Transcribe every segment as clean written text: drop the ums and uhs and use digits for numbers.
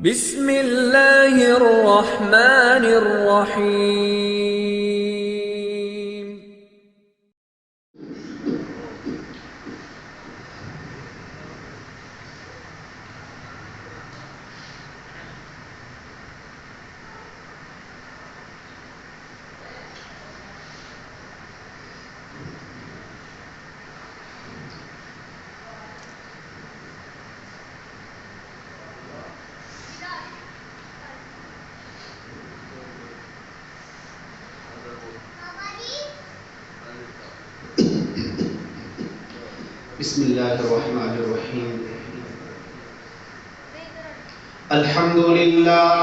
بسم اللہ الرحمن الرحیم۔ بسم اللہ الرحمن الرحیم۔ الحمد للہ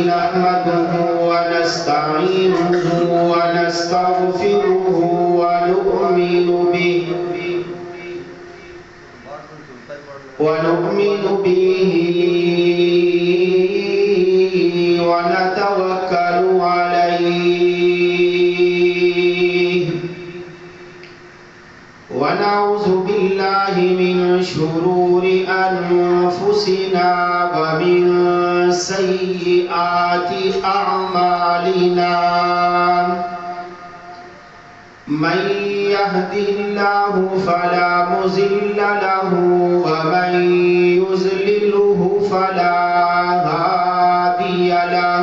نحمده ونستعینه ونستغفره ونؤمن به ونتوکل علیہ ونعوذ باللہ من شرور انفسنا ومن سیئات اعمالنا من يهده الله فلا مضل له ومن يضلله فلا هادي له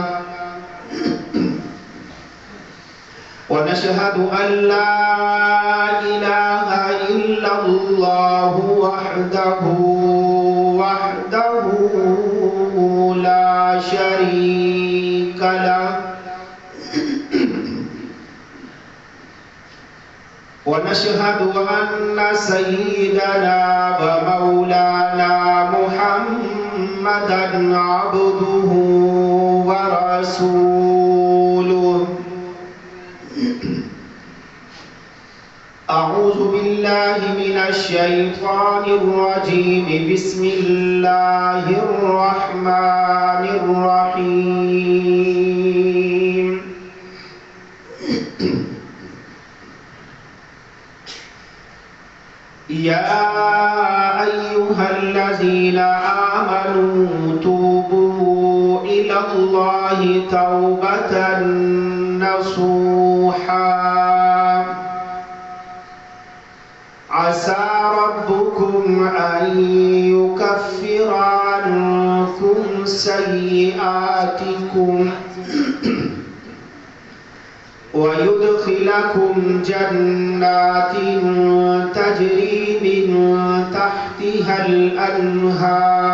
ونشهد أن لا إله إلا الله وحده لا شريك له ونشهد أن سيدنا ومولانا محمدا عبده ورسوله أعوذ بالله من الشيطان الرجيم بسم الله الرحمن الرحيم يا أيها الذين آمنوا توبوا إلى الله توبة نصوحا عسى ربكم أن يكفر عنكم سيئاتكم ويدخلكم جنات تجري من تحتها الأنهار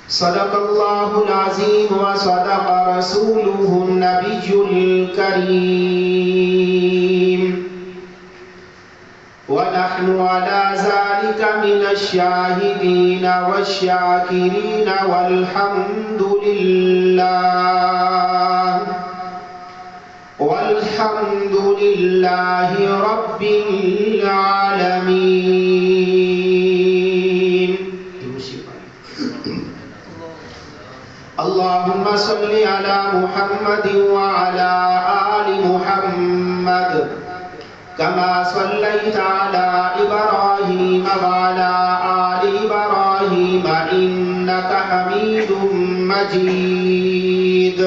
صدق الله العظيم وصدق رسوله النبي الكريم ونحن على ذلك من الشاهدين والشاكرين والحمد لله رب العالمين۔ اللهم صل على محمد وعلى آل محمد كما صليت على إبراهيم وعلى آل إبراهيم إنك حميد مجيد۔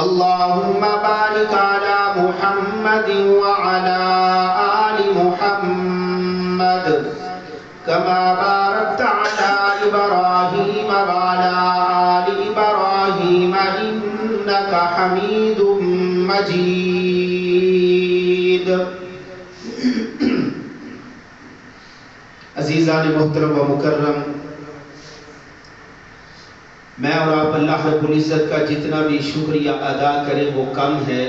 اللهم بارك على محمد وعلى آل محمد كما باركت على إبراهيم وعلى آل إبراهيم إنك حميد مجيد۔ عزیزان محترم و مکرم، میں اور آپ اللہ رب العزت کا جتنا بھی شکریہ ادا کریں وہ کم ہے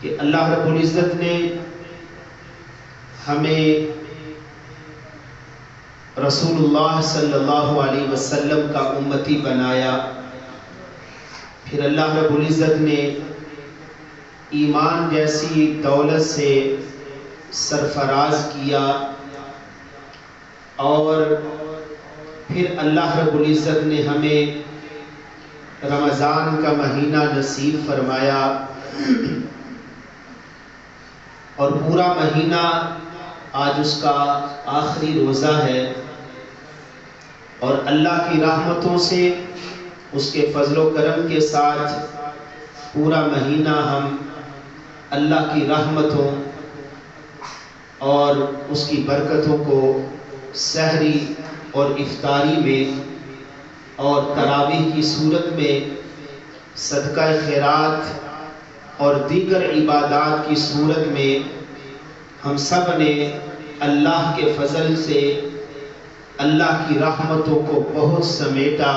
کہ اللہ رب العزت نے ہمیں رسول اللہ صلی اللہ علیہ وسلم کا امتی بنایا، پھر اللہ رب العزت نے ایمان جیسی دولت سے سرفراز کیا، اور پھر اللہ رب العزت نے ہمیں رمضان کا مہینہ نصیب فرمایا اور پورا مہینہ آج اس کا آخری روزہ ہے، اور اللہ کی رحمتوں سے اس کے فضل و کرم کے ساتھ پورا مہینہ ہم اللہ کی رحمتوں اور اس کی برکتوں کو سحری اور افطاری میں اور تراویح کی صورت میں صدقہ خیرات اور دیگر عبادات کی صورت میں ہم سب نے اللہ کے فضل سے اللہ کی رحمتوں کو بہت سمیٹا۔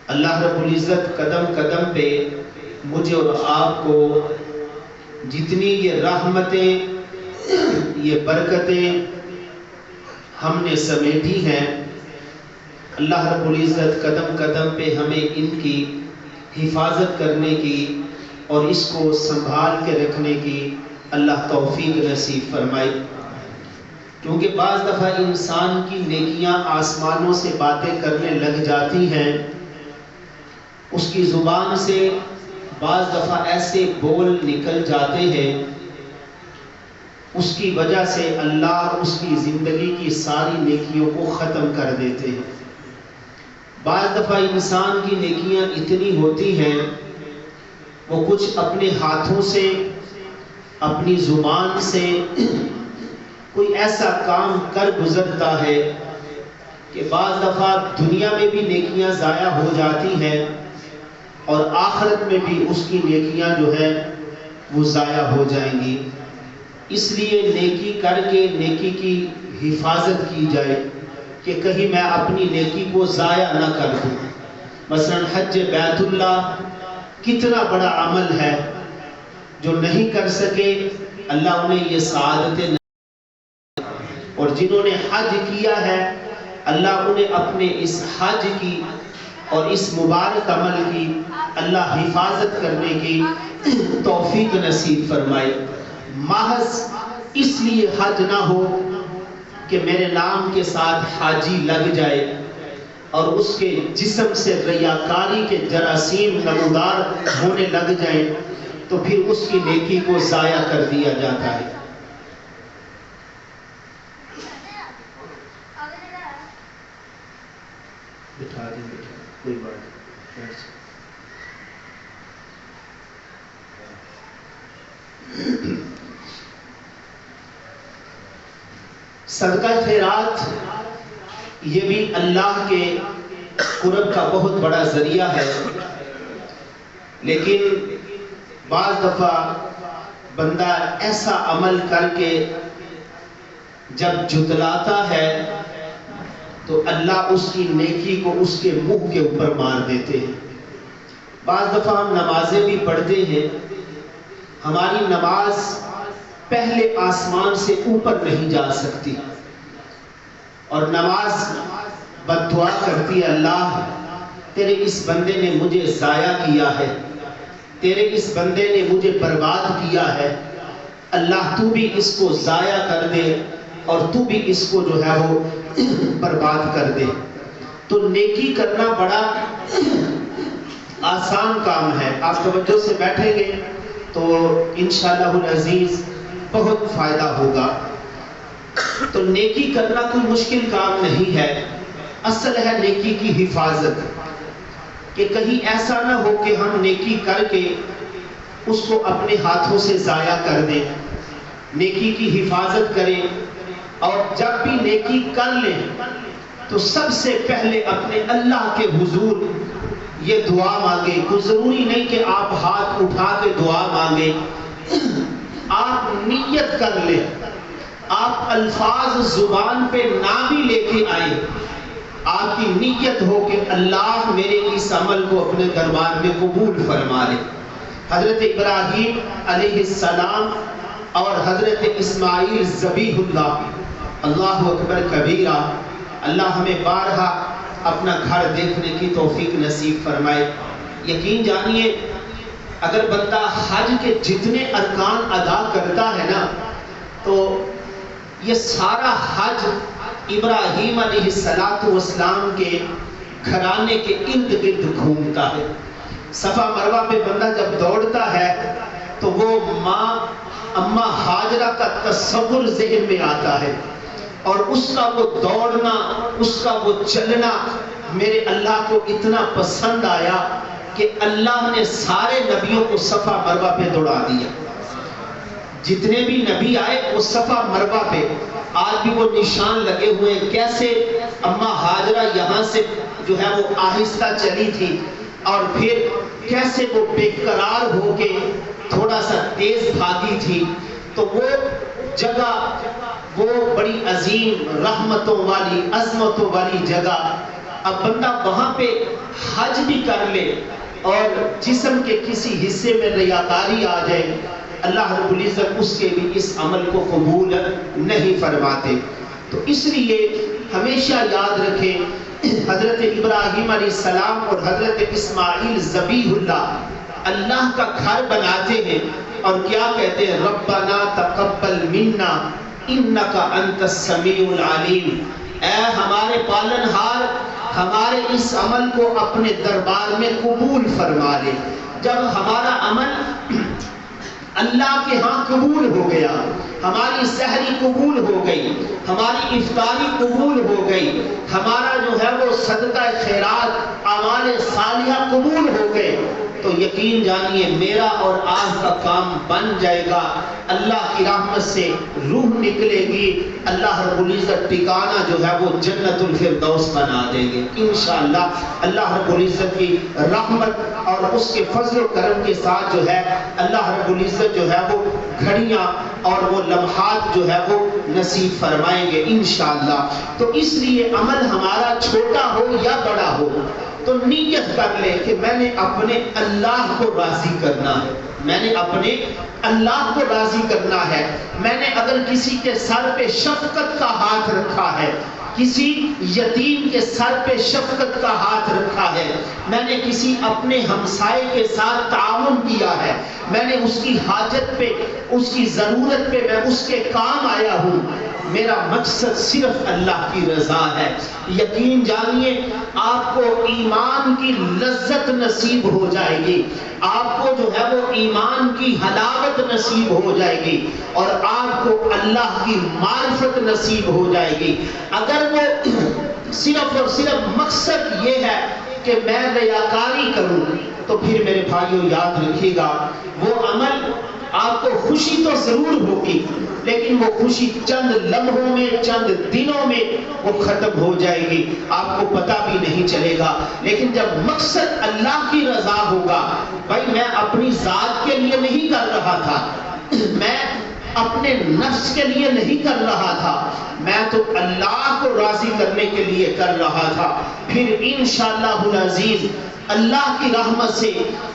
اللہ رب العزت قدم قدم پہ مجھے اور آپ کو جتنی یہ رحمتیں، یہ برکتیں ہم نے سمیٹی ہیں، اللہ رب العزت قدم قدم پہ ہمیں ان کی حفاظت کرنے کی اور اس کو سنبھال کے رکھنے کی اللہ توفیق نصیب فرمائے۔ کیونکہ بعض دفعہ انسان کی نیکیاں آسمانوں سے باتیں کرنے لگ جاتی ہیں، اس کی زبان سے بعض دفعہ ایسے بول نکل جاتے ہیں، اس کی وجہ سے اللہ اس کی زندگی کی ساری نیکیوں کو ختم کر دیتے ہیں۔ بعض دفعہ انسان کی نیکیاں اتنی ہوتی ہیں، وہ کچھ اپنے ہاتھوں سے، اپنی زبان سے کوئی ایسا کام کر گزرتا ہے کہ بعض دفعہ دنیا میں بھی نیکیاں ضائع ہو جاتی ہیں اور آخرت میں بھی اس کی نیکیاں جو ہے وہ ضائع ہو جائیں گی۔ اس لیے نیکی کر کے نیکی کی حفاظت کی جائے کہ کہیں میں اپنی نیکی کو ضائع نہ کر دوں۔ مثلا حج بیت اللہ کتنا بڑا عمل ہے، جو نہیں کر سکے اللہ انہیں یہ سعادتیں، اور جنہوں نے حج کیا ہے اللہ انہیں اپنے اس حج کی اور اس مبارک عمل کی اللہ حفاظت کرنے کی توفیق نصیب فرمائے۔ محض اس لیے حج نہ ہو کہ میرے نام کے ساتھ حاجی لگ جائے اور اس کے جسم سے ریاکاری کے جراثیم نمودار ہونے لگ جائیں، تو پھر اس کی نیکی کو ضائع کر دیا جاتا ہے۔ بٹھا دیں، کوئی بات نہیں۔ صدقہ خیرات یہ بھی اللہ کے قرب کا بہت بڑا ذریعہ ہے، لیکن بعض دفعہ بندہ ایسا عمل کر کے جب جتلاتا ہے تو اللہ اس کی نیکی کو اس کے منہ کے اوپر مار دیتے ہیں۔ بعض دفعہ ہم نمازیں بھی پڑھتے ہیں، ہماری نماز پہلے آسمان سے اوپر نہیں جا سکتی، اور نماز بد دعا کرتی ہے، اللہ تیرے اس بندے نے مجھے ضائع کیا ہے، تیرے اس بندے نے مجھے برباد کیا ہے، اللہ تو بھی اس کو ضائع کر دے اور تو بھی اس کو جو ہے وہ برباد کر دے۔ تو نیکی کرنا بڑا آسان کام ہے، آپ توجہ سے بیٹھیں گے تو انشاءاللہ العزیز بہت فائدہ ہوگا۔ تو نیکی کرنا کوئی مشکل کام نہیں ہے، اصل ہے نیکی کی حفاظت، کہ کہیں ایسا نہ ہو کہ ہم نیکی کر کے اس کو اپنے ہاتھوں سے ضائع کر دیں۔ نیکی کی حفاظت کریں، اور جب بھی نیکی کر لیں تو سب سے پہلے اپنے اللہ کے حضور یہ دعا مانگیں۔ کوئی ضروری نہیں کہ آپ ہاتھ اٹھا کے دعا مانگیں، آپ نیت کر لیں، آپ الفاظ زبان پہ نہ بھی لے کے آئیں، آپ کی نیت ہو کہ اللہ میرے اس عمل کو اپنے دربار میں قبول فرما لے۔ حضرت ابراہیم علیہ السلام اور حضرت اسماعیل ذبیح اللہ اکبر کبیرہ، اللہ ہمیں بارہا اپنا گھر دیکھنے کی توفیق نصیب فرمائے۔ یقین جانیے اگر بندہ حج کے جتنے ارکان ادا کرتا ہے نا، تو یہ سارا حج ابراہیم علیہ السلام کے گھرانے کے ارد گرد گھومتا ہے۔ صفا مروہ پہ بندہ جب دوڑتا ہے تو وہ ماں اماں ہاجرہ کا تصور ذہن میں آتا ہے، اور اس کا وہ دوڑنا، اس کا وہ چلنا میرے اللہ کو اتنا پسند آیا کہ اللہ نے سارے نبیوں کو صفا مروہ پہ دوڑا دیا۔ جتنے بھی نبی آئے وہ صفا مروہ پہ، آج بھی وہ نشان لگے ہوئے ہیں۔ کیسے اماں ہاجرہ یہاں سے جو ہے وہ آہستہ چلی تھی، اور پھر کیسے وہ بے قرار ہو کے تھوڑا سا تیز بھاگی تھی، تو وہ جگہ وہ بڑی عظیم رحمتوں والی عظمتوں والی جگہ، اب بندہ وہاں پہ حج بھی کر لے اور جسم کے کسی حصے میں ریاکاری آ جائے، اللہ رب العزت اس کے بھی اس عمل کو قبول نہیں فرماتے۔ تو اس لیے ہمیشہ یاد رکھیں، حضرت ابراہیم علیہ السلام اور حضرت اسماعیل ذبیح اللہ اللہ کا گھر بناتے ہیں، اور کیا کہتے ہیں؟ ربنا تقبل منا انک انت السمیع العلیم، اے ہمارے پالنہار ہمارے اس عمل کو اپنے دربار میں قبول فرما لے۔ جب ہمارا عمل اللہ کے ہاں قبول ہو گیا، ہماری سحری قبول ہو گئی، ہماری افطاری قبول ہو گئی، ہمارا جو ہے وہ صدقہ خیرات اعمال صالحہ قبول ہو گئے، تو یقین جانیے میرا اور آپ کا کام بن جائے گا۔ اللہ کی رحمت سے روح نکلے گی، اللہ رب العزت ٹھکانہ جو ہے وہ جنت الفردوس بنا دیں گے انشاءاللہ۔ اللہ رب العزت کی رحمت اور اس کے فضل و کرم کے ساتھ جو ہے اللہ رب العزت جو ہے وہ گھڑیاں اور وہ لمحات جو ہے وہ نصیب فرمائیں گے انشاءاللہ۔ تو اس لیے عمل ہمارا چھوٹا ہو یا بڑا ہو تو نیت کر لے کہ میں نے اپنے اللہ کو راضی کرنا ہے، میں نے اپنے اللہ کو راضی کرنا ہے۔ میں نے اگر کسی کے سر پہ شفقت کا ہاتھ رکھا ہے، کسی یتیم کے سر پہ شفقت کا ہاتھ رکھا ہے، میں نے کسی اپنے ہمسائے کے ساتھ تعاون کیا ہے، میں نے اس کی حاجت پہ، اس کی ضرورت پہ میں اس کے کام آیا ہوں، میرا مقصد صرف اللہ کی رضا ہے، یقین جانیے آپ کو ایمان کی لذت نصیب ہو جائے گی، آپ کو جو ہے وہ ایمان کی حلاوت نصیب ہو جائے گی، اور آپ کو اللہ کی معرفت نصیب ہو جائے گی۔ اگر وہ صرف اور صرف مقصد یہ ہے کہ میں ریاکاری کروں، تو پھر میرے بھائیوں یاد رکھیے گا وہ عمل آپ کو خوشی تو ضرور ہوگی، لیکن وہ خوشی چند لمحوں میں، چند دنوں میں وہ ختم ہو جائے گی، آپ کو پتہ بھی نہیں چلے گا۔ لیکن جب مقصد اللہ کی رضا ہوگا، بھائی میں اپنی ذات کے لیے نہیں کر رہا تھا، میں اپنے نفس کے لیے نہیں کر رہا تھا، میں تو اللہ کو راضی کرنے کے لیے کر رہا تھا، پھر انشاءاللہ العزیز اللہ کی رحمت سے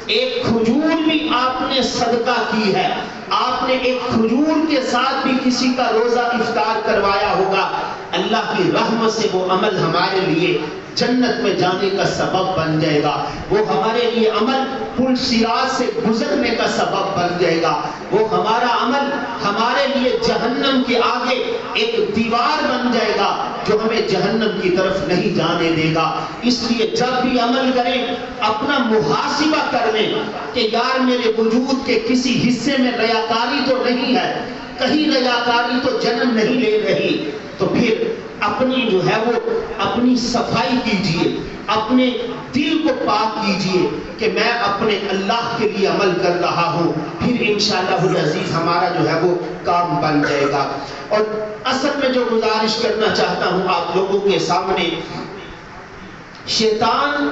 ایک کھجور بھی آپ نے صدقہ کی ہے، آپ نے ایک کھجور کے ساتھ بھی کسی کا روزہ افطار کروایا ہوگا، اللہ کی رحمت سے وہ عمل ہمارے لیے جنت میں جانے کا سبب بن جائے گا، وہ ہمارے لیے عمل پل صراط سے گزرنے کا سبب بن جائے گا، وہ ہمارا عمل ہمارے لیے جہنم کے آگے ایک دیوار بن جائے گا جو ہمیں جہنم کی طرف نہیں جانے دے گا۔ اس لیے جب بھی عمل کریں اپنا محاسبہ کر لیں کہ یار میرے وجود کے کسی حصے میں ریاکاری تو نہیں ہے، کہیں ریاکاری تو جنم نہیں لے رہی، تو پھر اپنی جو ہے وہ اپنی صفائی کیجئے، اپنے دل کو پاک کیجئے کہ میں اپنے اللہ کے لیے عمل کر رہا ہوں، پھر انشاءاللہ العزیز ہمارا جو ہے وہ کام بن جائے گا۔ اور اصل میں جو گزارش کرنا چاہتا ہوں آپ لوگوں کے سامنے، شیطان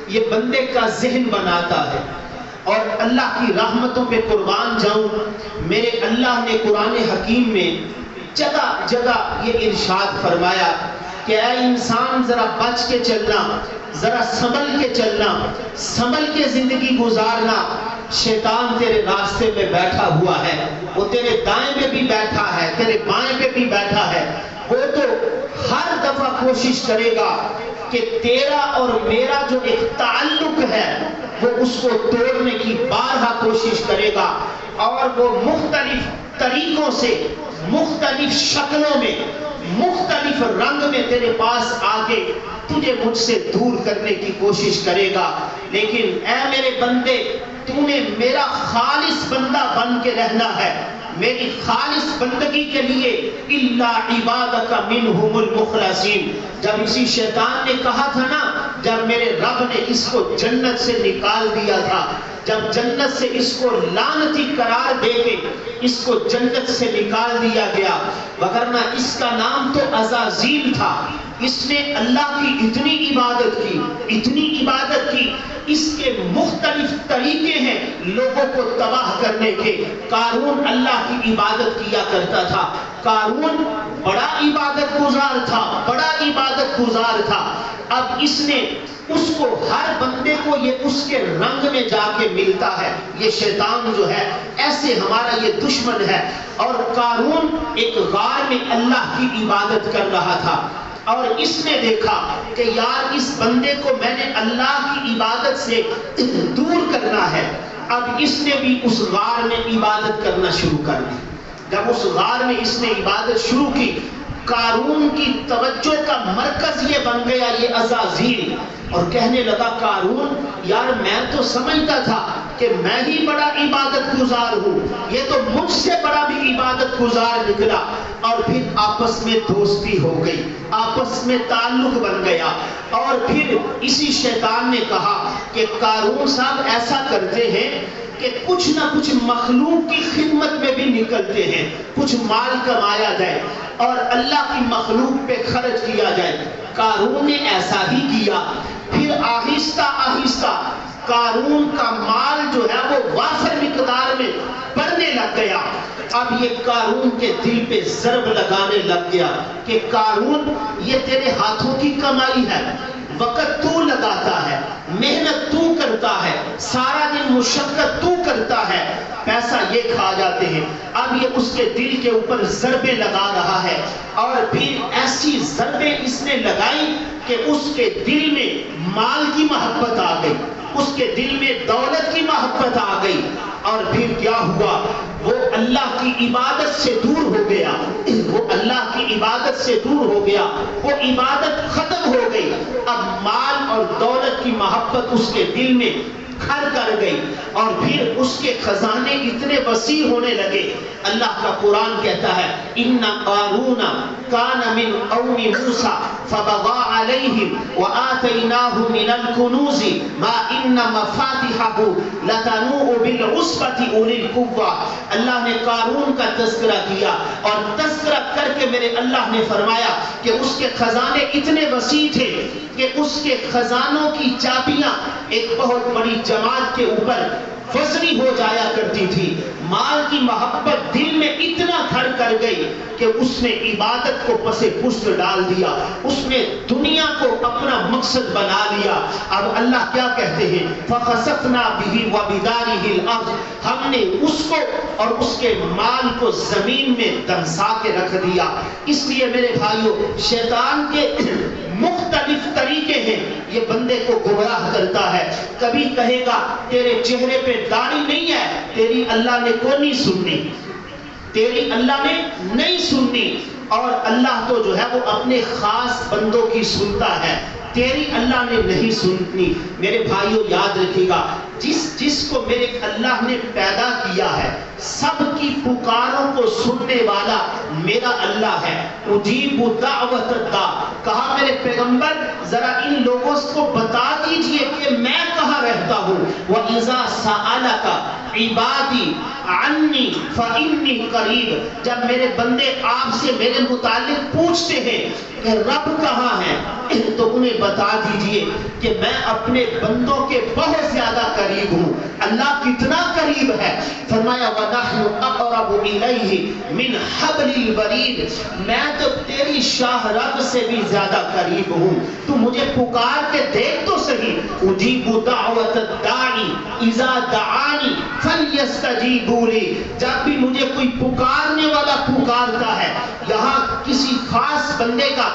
یہ بندے کا ذہن بناتا ہے، اور اللہ کی رحمتوں پہ قربان جاؤں، میرے اللہ نے قرآن حکیم میں جگہ جگہ یہ ارشاد فرمایا کہ اے انسان ذرا بچ کے چلنا، ذرا سنبھل کے چلنا، سنبھل کے زندگی گزارنا، شیطان تیرے راستے میں بیٹھا ہوا ہے، وہ تیرے دائیں پہ بھی بیٹھا ہے، تیرے بائیں پہ بھی بیٹھا ہے، وہ تو ہر دفعہ کوشش کرے گا کہ تیرا اور میرا جو ایک تعلق ہے وہ اس کو توڑنے کی بارہا کوشش کرے گا، اور وہ مختلف طریقوں سے، مختلف شکلوں میں، مختلف رنگ میں تیرے پاس آگے تجھے مجھ سے دور کرنے کی کوشش کرے گا، لیکن اے میرے بندے تو نے میرا خالص بندہ بن کے رہنا ہے، میری خالص بندگی کے لیے الا عبادک منہم المخلصین۔ جب اسی شیطان نے کہا تھا نا، جب میرے رب نے اس کو جنت سے نکال دیا تھا، جب جنت سے اس کو لعنتی قرار دے کے اس کو جنت سے نکال دیا گیا، وگرنہ اس کا نام تو عزازیل تھا، اس نے اللہ کی اتنی عبادت کی، اس کے مختلف طریقے ہیں لوگوں کو تباہ کرنے کے۔ قارون اللہ کی عبادت کیا کرتا تھا، قارون بڑا عبادت گزار تھا، اب اس نے اس کو ہر بندے کو یہ اس کے رنگ میں جا کے ملتا ہے۔ یہ شیطان جو ہے ایسے ہمارا یہ دشمن ہے۔ اور قارون ایک غار میں اللہ کی عبادت کر رہا تھا، اور اس نے دیکھا کہ یار اس بندے کو میں نے اللہ کی عبادت سے دور کرنا ہے، اب اس نے بھی اس غار میں عبادت کرنا شروع کر دی۔ جب اس غار میں اس نے عبادت شروع کی، قارون کی توجہ کا مرکز یہ بن گیا یہ عزازیل، اور کہنے لگا قارون یار میں تو سمجھتا تھا کہ میں ہی بڑا عبادت گزار ہوں، یہ تو مجھ سے بڑا بھی عبادت گزار نکلا۔ اور پھر آپس میں دوستی ہو گئی، آپس میں تعلق بن گیا، اور پھر اسی شیطان نے کہا کہ قارون صاحب ایسا کرتے ہیں کہ کچھ نہ کچھ مخلوق کی خدمت میں بھی نکلتے ہیں، کچھ مال کمایا جائے اور اللہ کی مخلوق پہ خرچ کیا جائے۔ قارون نے ایسا ہی کیا، پھر آہستہ آہستہ قارون کا مال جو ہے وہ وافر مقدار میں بڑھنے لگ گیا۔ اب یہ قارون کے دل پہ ضرب لگانے لگ گیا کہ قارون یہ تیرے ہاتھوں کی کمائی ہے، وقت تو لگاتا ہے، محنت تو کرتا ہے، سارا دن مشقت تو کرتا ہے، پیسہ یہ کھا جاتے ہیں۔ اب یہ اس کے دل کے اوپر ضربیں لگا رہا ہے، اور پھر ایسی ضربیں اس نے لگائی کہ اس کے دل میں مال کی محبت آ گئی، اس کے دل میں دولت کی محبت آ گئی، اور پھر کیا ہوا، وہ اللہ کی عبادت سے دور ہو گیا، وہ اللہ کی عبادت سے دور ہو گیا، وہ عبادت ختم ہو گئی۔ اب مال اور دولت کی محبت اس کے دل میں گھر کر گئی، اور پھر اس کے خزانے اتنے وسیع ہونے لگے۔ اللہ کا قرآن کہتا ہے ان قارون کان من قوم موسیٰ فبغى عليهم وآتيناه من الكنوز ما ان مفاتحه لتنوء بالعصبة أولي القوة۔ اللہ نے قارون کا تذکرہ کیا، اور تذکرہ کر کے میرے اللہ نے فرمایا کہ اس کے خزانے اتنے وسیع تھے کہ اس کے خزانوں کی چابیاں ایک بہت بڑی جماعت کے اوپر وزنی ہو جایا کرتی تھی۔ مال کی محبت دل میں اتنا گھر کر گئی کہ اس نے عبادت کو پس پشت ڈال دیا، اس نے دنیا کو اپنا مقصد بنا لیا۔ اب اللہ کیا کہتے ہیں فَخَسَفْنَا بِهِ وَبِدَارِهِ الْأَرْضِ، ہم نے اس کو اور اس کے مال کو زمین میں دنسا کے رکھ دیا۔ اس لیے میرے بھائیو شیطان کے مختلف طریقے ہیں، یہ بندے کو گمراہ کرتا ہے۔ کبھی کہے گا تیرے چہرے پہ داڑھی نہیں ہے، تیری اللہ نے کو نہیں سننی، تیری اللہ نے نہیں سننی، اور اللہ تو جو ہے وہ اپنے خاص بندوں کی سنتا ہے، تیری اللہ نے نہیں سننی۔ میرے بھائیو یاد رکھیے گا جس کو میرے اللہ نے پیدا کیا ہے، سب کی پکاروں کو سننے والا میرا اللہ ہے۔ اجیب دعوت الداع، کہا میرے پیغمبر ذرا ان لوگوں کو بتا دیجئے کہ میں کہاں رہتا ہوں۔ وَإِذَا سَأَلَكَ عِبَادِي عَنِّي فَإِنِّي قَرِيبٌ، جب میرے بندے آپ سے میرے متعلق پوچھتے ہیں کہ رب کہاں ہے، تو انہیں بتا دیجئے کہ میں اپنے بندوں کے بہت زیادہ قریب ہوں۔ اللہ کتنا قریب ہے، فرمایا وَنَحْنُ أَقْرَبُ إِلَيْهِ مِنْ حَبْلِ الْوَرِيدِ، میں تو تیری شاہ رگ سے بھی زیادہ قریب ہوں، تو مجھے پکار کے دیکھ تو صحیح۔ اجیب دعوت الداعی اذا دعانی فلیستجیبوا لی، جب بھی مجھے کوئی پکارنے والا پکارتا ہے، یہاں کسی خاص بندے کا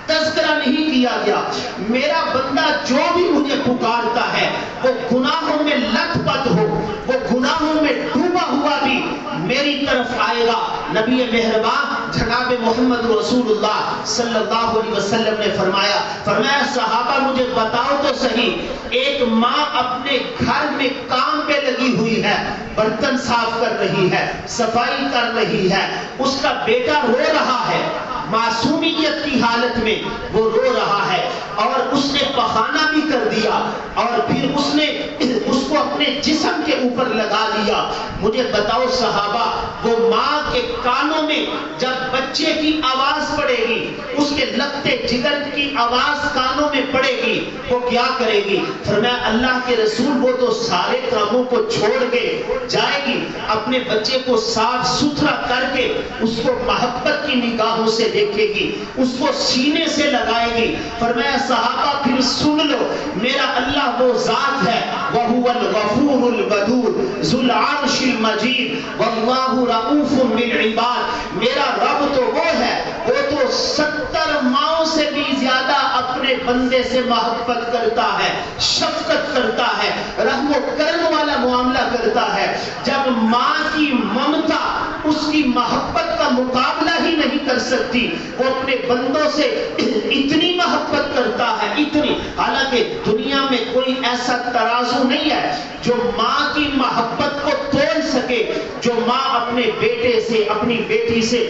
تذکرہ نہیں کیا گیا، میرا بندہ جو بھی مجھے پکارتا ہے وہ گناہوں میں لت پت ہو، وہ گناہوں میں ڈوبا ہوا بھی میری طرف آئے گا۔ نبی مہربان جناب محمد رسول اللہ صلی اللہ علیہ وسلم نے فرمایا صحابہ مجھے بتاؤ تو صحیح، ایک ماں اپنے گھر میں کام پہ لگی ہوئی ہے، برتن صاف کر رہی ہے، صفائی کر رہی ہے، اس کا بیٹا رو رہا ہے، معصومیت کی حالت میں وہ رو رہا ہے، اور اس نے پخانہ بھی کر دیا اور پھر اس نے اس کو اپنے جسم کے اوپر لگا لیا۔ مجھے بتاؤ صحابہ، وہ ماں کے کانوں میں جب بچے کی آواز پڑے گی، اس کے لگتے جگر کی آواز کانوں میں پڑے گی، وہ کیا کرے گی؟ فرمایا اللہ کے رسول وہ تو سارے کاموں کو چھوڑ کے جائے گی، اپنے بچے کو صاف ستھرا کر کے اس کو محبت کی نگاہوں سے دیکھے گی، اس کو سینے سے لگائے گی۔ فرمایا صحابہ پھر سن لو، میرا اللہ وہ ذات ہے، وَهُوَ الْغَفُورُ الْوَدُودُ ذُو الْعَرْشِ الْمَجِيدُ وَاللَّهُ رَءُوفٌ بِالْعِبَادِ، میرا رب تو وہ ہے، وہ تو 70 ماؤں سے بھی زیادہ اپنے بندے سے محبت کرتا ہے، شفقت کرتا ہے، رحم و کرم والا معاملہ کرتا ہے۔ جب ماں کی ممتا اس کی محبت کا مقابلہ ہی نہیں کر سکتی، وہ اپنے بندوں سے اتنی محبت کرتا ہے، اتنی، حالانکہ دنیا میں کوئی ایسا ترازو نہیں ہے جو ماں کی محبت کو تول سکے، جو ماں اپنے بیٹے سے اپنی بیٹی سے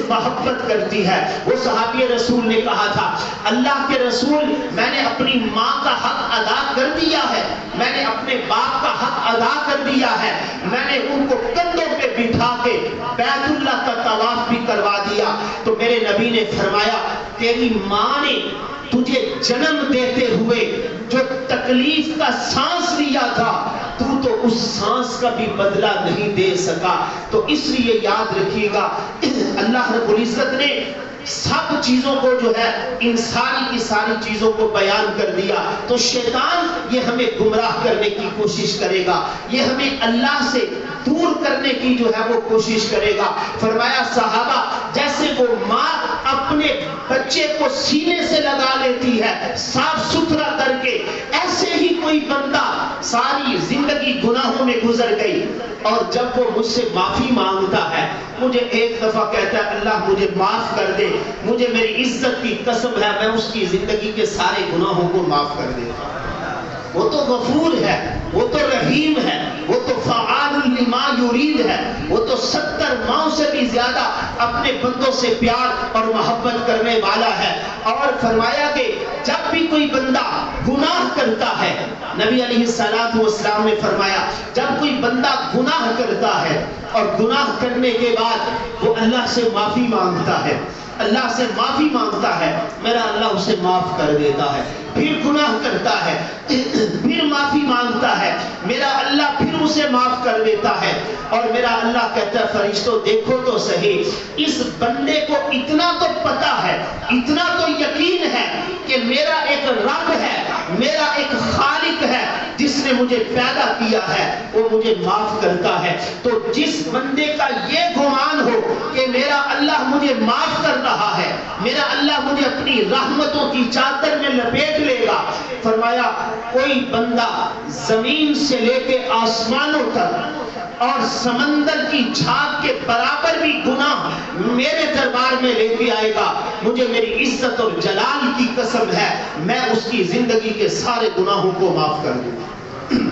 محبت کرتی ہے۔ وہ صحابی رسول نے کہا تھا اللہ کے رسول میں نے اپنی ماں کا حق ادا کر دیا ہے، میں نے اپنے باپ کا حق ادا کر دیا ہے، میں نے ان کو کندھوں پہ بٹھا کے بیت اللہ کا طواف بھی کروا دیا۔ تو میرے نبی نے فرمایا تیری ماں نے تجھے جنم دیتے ہوئے جو تکلیف کا سانس لیا تھا، تو اس سانس کا بھی بدلہ نہیں دے سکا۔ تو اس لیے یاد رکھیے گا اللہ رب العزت نے سب چیزوں کو جو ہے ان ساری کی ساری چیزوں کو بیان کر دیا، تو شیطان یہ ہمیں گمراہ کرنے کی کوشش کرے گا، یہ ہمیں اللہ سے دور کرنے کی جو ہے وہ کوشش کرے گا۔ فرمایا صحابہ جیسے وہ ماں اپنے بچے کو سینے سے لگا لیتی ہے صاف ستھرا کر کے، ایسے ہی کوئی بندہ ساری زندگی گناہوں میں گزر گئی اور جب وہ مجھ سے معافی مانگتا ہے، مجھے ایک دفعہ کہتا ہے اللہ مجھے معاف کر دے، مجھے میری عزت کی قسم ہے میں اس کی زندگی کے سارے گناہوں کو معاف کر دیتا ہوں۔ وہ تو غفور ہے، وہ تو رحیم ہے، وہ تو فعال لما یرید ہے، وہ تو 70 ماؤں سے بھی زیادہ اپنے بندوں سے پیار اور محبت کرنے والا ہے۔ اور فرمایا کہ جب بھی کوئی بندہ گناہ کرتا ہے، نبی علیہ السلام نے فرمایا جب کوئی بندہ گناہ کرتا ہے اور گناہ کرنے کے بعد وہ اللہ سے معافی مانگتا ہے، اللہ سے معافی مانگتا ہے، میرا اللہ اسے معاف کر دیتا ہے۔ پھر گناہ کرتا ہے، پھر معافی مانگتا ہے، میرا اللہ پھر اسے معاف کر دیتا ہے، اور میرا اللہ کہتا ہے فرشتوں دیکھو تو صحیح، اس بندے کو اتنا تو پتا ہے، اتنا تو یقین ہے کہ میرا ایک رب ہے، میرا ایک خالق ہے جس نے مجھے پیدا کیا ہے، وہ مجھے معاف کرتا ہے۔ تو جس بندے کا یہ گمان ہو کہ میرا اللہ مجھے معاف کر رہا ہے، میرا اللہ مجھے اپنی رحمتوں کی چادر میں لپیٹ لے گا، فرمایا کوئی بندہ زمین سے لے کے آسمانوں تک اور سمندر کی جھاگ کے برابر بھی گناہ میرے دربار میں لے کے آئے گا، مجھے میری عزت اور جلال کی قسم ہے میں اس کی زندگی کے سارے گناہوں کو معاف کر دوں گا۔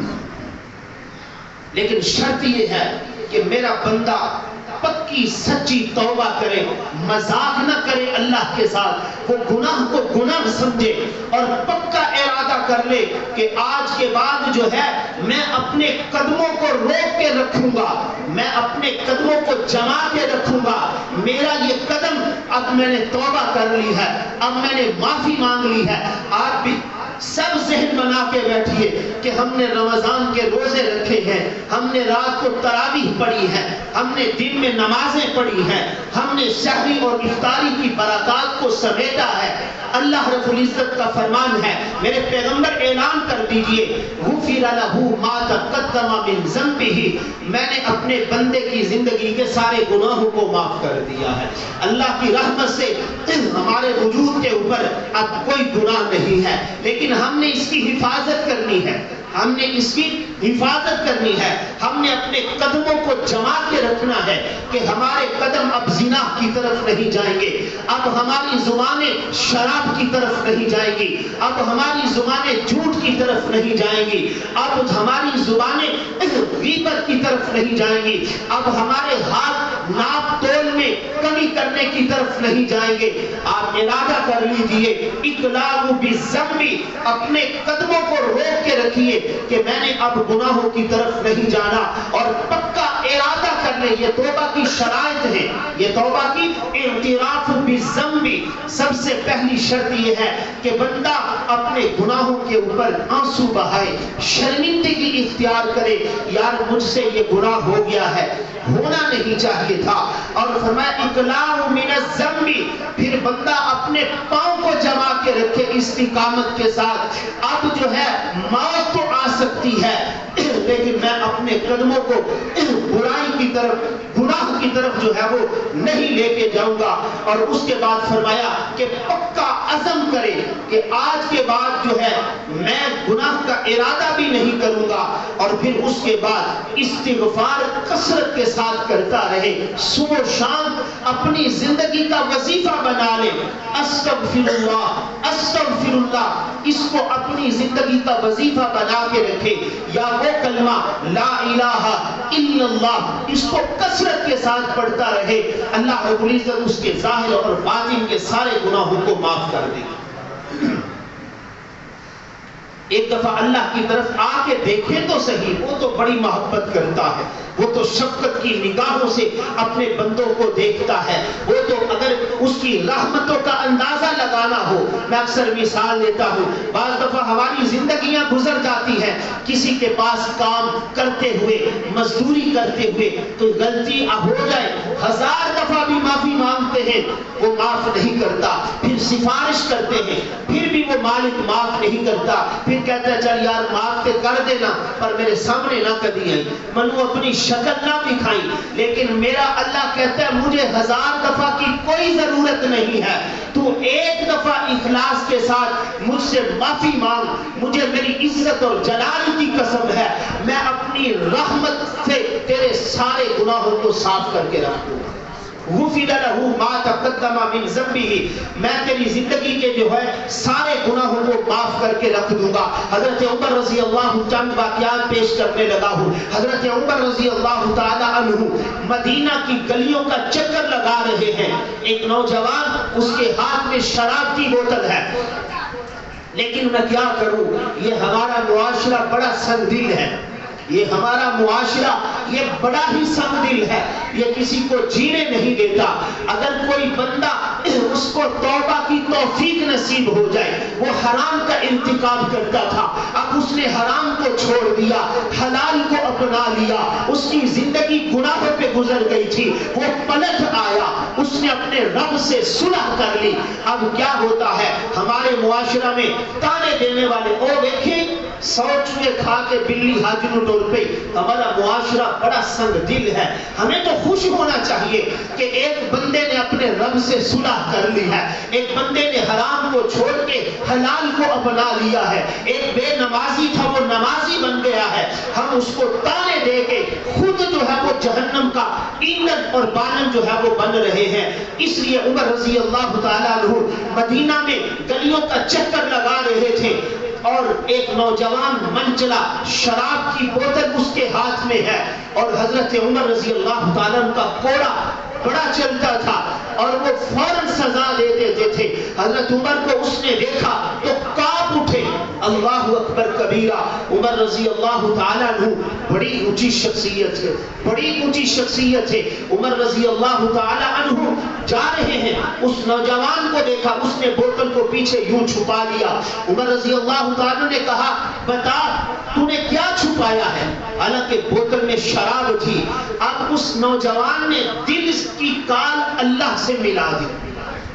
لیکن شرط یہ ہے کہ میرا بندہ پکی سچی توبہ کرے، مذاق نہ کرے اللہ کے ساتھ، وہ گناہ کو گناہ سمجھے اور پکا ارادہ کر لے کہ آج کے بعد جو ہے میں اپنے قدموں کو روک کے رکھوں گا، میں اپنے قدموں کو جما کے رکھوں گا، میرا یہ قدم اب میں نے توبہ کر لی ہے، اب میں نے معافی مانگ لی ہے۔ آپ بھی سب ذہن بنا کے بیٹھیے کہ ہم نے رمضان کے روزے رکھے ہیں، ہم نے رات کو تراویح پڑھی ہے، ہم نے دن میں نمازیں پڑھی ہیں، ہم نے سحری اور افطاری کی برکات کو سمیٹا ہے۔ اللہ رب العزت کا فرمان ہے، میرے پیغمبر اعلان کر دیجئے غفر لہ ما تقدم من ذنبہ، میں نے اپنے بندے کی زندگی کے سارے گناہوں کو معاف کر دیا ہے۔ اللہ کی رحمت سے ہمارے وجود کے اوپر اب کوئی گناہ نہیں ہے، لیکن ہم نے اس کی حفاظت کرنی ہے، ہم نے اس کی حفاظت کرنی ہے، ہم نے اپنے قدموں کو جما کے رکھنا ہے کہ ہمارے قدم اب زنا کی طرف نہیں جائیں گے، اب ہماری زبانیں شراب کی طرف نہیں جائیں گی، اب ہماری زبانیں جھوٹ کی طرف نہیں جائیں گی، اب ہماری زبانیں غیبت کی طرف نہیں جائیں گی، اب ہمارے ہاتھ ناپ تول میں کمی کرنے کی طرف نہیں جائیں گے۔ آپ ارادہ کر لیجئے، اقلاع بالذنب، اپنے قدموں کو روک کے رکھیے کہ میں نے اب گناہوں کی طرف نہیں جانا، اور پکا ارادہ کر لیں۔ یہ توبہ کی شرائط ہے، یہ توبہ کی اعتراف بالذنب۔ سب سے پہلی شرط یہ ہے کہ بندہ اپنے گناہوں کے اوپر آنسو بہائے، شرمندگی اختیار کرے، یار مجھ سے یہ گناہ ہو گیا ہے، ہونا نہیں چاہیے تھا۔ اور فرمایا اقلاع من الذنب، پھر بندہ اپنے پاؤں کو جما کے رکھے استقامت کے ساتھ۔ اب جو ہے موت تو آ سکتی ہے لیکن میں اپنے قدموں کو برائی کی طرف، گناہ کی طرف جو ہے وہ نہیں لے کے جاؤں گا۔ اور اس کے بعد فرمایا کہ پکا عزم کرے کہ آج کے بعد جو ہے میں گناہ کا ارادہ بھی نہیں کروں گا، اور پھر اس کے بعد استغفار کثرت کے ساتھ کرتا رہے، صبح و شام اپنی زندگی کا وظیفہ بنا لے، استغفر اللہ استغفر اللہ، اس کو اپنی زندگی کا وظیفہ بنا کے رکھے، یا وہ کلمہ لا الہ الا اللہ، اس کو کثرت کے ساتھ پڑھتا رہے، اللہ رب العزت اس کے ظاہر اور باطن کے سارے گناہوں کو معاف کر دے گا۔ ایک دفعہ اللہ کی طرف آ کے دیکھیں تو صحیح، وہ تو بڑی محبت کرتا ہے، وہ تو شفقت کی نگاہوں سے اپنے بندوں کو دیکھتا ہے، وہ تو اگر اس کی رحمتوں کا اندازہ لگانا ہو، میں اکثر مثال لیتا ہوں، بعض دفعہ ہماری زندگیاں گزر جاتی ہیں کسی کے پاس کام کرتے ہوئے، مزدوری کرتے ہوئے، تو غلطی ہو جائے 1000 دفعہ بھی معافی مانگتے ہیں، وہ معاف نہیں کرتا، پھر سفارش کرتے ہیں، پھر بھی وہ مالک معاف نہیں کرتا، پھر کہتا ہے چل یار معاف تے کر دینا پر میرے سامنے نہ کبھی آئی، منو اپنی شکل نہ دکھائی، لیکن میرا اللہ کہتا ہے مجھے 1000 دفعہ کی کوئی ضرورت نہیں ہے، تو ایک دفعہ اخلاص کے ساتھ مجھ سے معافی مانگ، مجھے میری عزت اور جلال کی قسم ہے میں اپنی رحمت سے تیرے سارے گناہوں کو صاف کر کے رکھ دوں گا۔ غفر لہ ما تقدم من ذنبہ، میں تیری زندگی کے جو ہے سارے گناہوں کو معاف کر کے رکھ دوں گا۔ حضرت عمر رضی اللہ چند واقعات پیش کرنے لگا ہوں۔ حضرت عمر رضی اللہ تعالی عنہ مدینہ کی گلیوں کا چکر لگا رہے ہیں، ایک نوجوان اس کے ہاتھ میں شراب کی بوتل ہے، لیکن میں کیا کروں، یہ ہمارا معاشرہ بڑا سنگ دل ہے، یہ ہمارا معاشرہ یہ بڑا ہی سنگ دل ہے، یہ کسی کو جینے نہیں دیتا۔ اگر کوئی بندہ اس کو توبہ کی توفیق نصیب ہو جائے، وہ حرام کا ارتکاب کرتا تھا، اب اس نے حرام کو چھوڑ دیا، حلال کو اپنا لیا، اس کی زندگی گناہوں پہ گزر گئی تھی، وہ پلٹ آیا، اس نے اپنے رب سے صلح کر لی۔ اب کیا ہوتا ہے ہمارے معاشرہ میں تانے دینے والے، او دیکھیں 100 چوہے کھا کے بلی حاجنوں ڈول پہ، ہمارا معاشرہ بڑا سنگ دل ہے۔ ہمیں تو خوش ہونا چاہیے کہ ایک بندے نے اپنے رب سے صلح کر لی ہے، ایک بندے نے حرام کو چھوڑ کے حلال کو اپنا لیا ہے، ایک بے نمازی تھا وہ نمازی بن گیا ہے، ہم اس کو تانے دے کے خود جو ہے وہ جہنم کا ایندھن اور بالن جو ہے وہ بن رہے ہیں۔ اس لیے عمر رضی اللہ تعالیٰ عنہ مدینہ میں گلیوں کا چکر لگا رہے تھے، اور ایک نوجوان منچلا شراب کی بوتل اس کے ہاتھ میں ہے، اور حضرت عمر رضی اللہ تعالیٰ عنہ کا کوڑا بڑا چلتا تھا اور وہ فوراً سزا دے دیتے تھے۔ حضرت عمر کو اس نے دیکھا تو کانپ اٹھے، اللہ اکبر کبیرہ۔ عمر رضی اللہ تعالیٰ عنہ بڑی اونچی شخصیت ہے، بڑی اونچی شخصیت ہے۔ عمر رضی اللہ تعالیٰ عنہ جا رہے ہیں، اس نوجوان کو دیکھا، اس نے بوتل کو پیچھے یوں چھپا لیا۔ عمر رضی اللہ تعالیٰ نے کہا بتا تو نے کیا چھپایا ہے؟ حالانکہ بوتل میں شراب تھی۔ اب اس نوجوان نے دل کی کال اللہ سے ملا دی،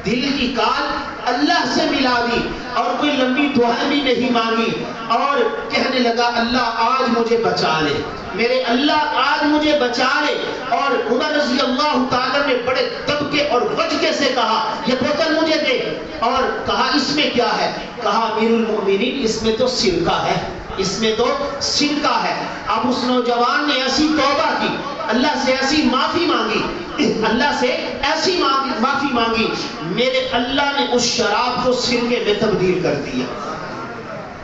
دل کی کال اللہ سے ملا دی، اور کوئی لمبی دعا بھی نہیں مانگی، اور کہنے لگا اللہ آج مجھے بچا لے، میرے اللہ آج مجھے بچا لے۔ اور عمر رضی اللہ تعالیٰ نے بڑے دبکے اور وجکے سے کہا یہ بوتل مجھے دے، اور کہا اس میں کیا ہے؟ کہا امیر المومنین اس میں تو سرکہ ہے، اس میں تو سرقہ ہے۔ اب اس نوجوان نے ایسی توبہ کی، اللہ سے ایسی معافی مانگی، اللہ سے ایسی معافی مانگی، میرے اللہ نے اس شراب کو سرقے میں تبدیل کر دیا۔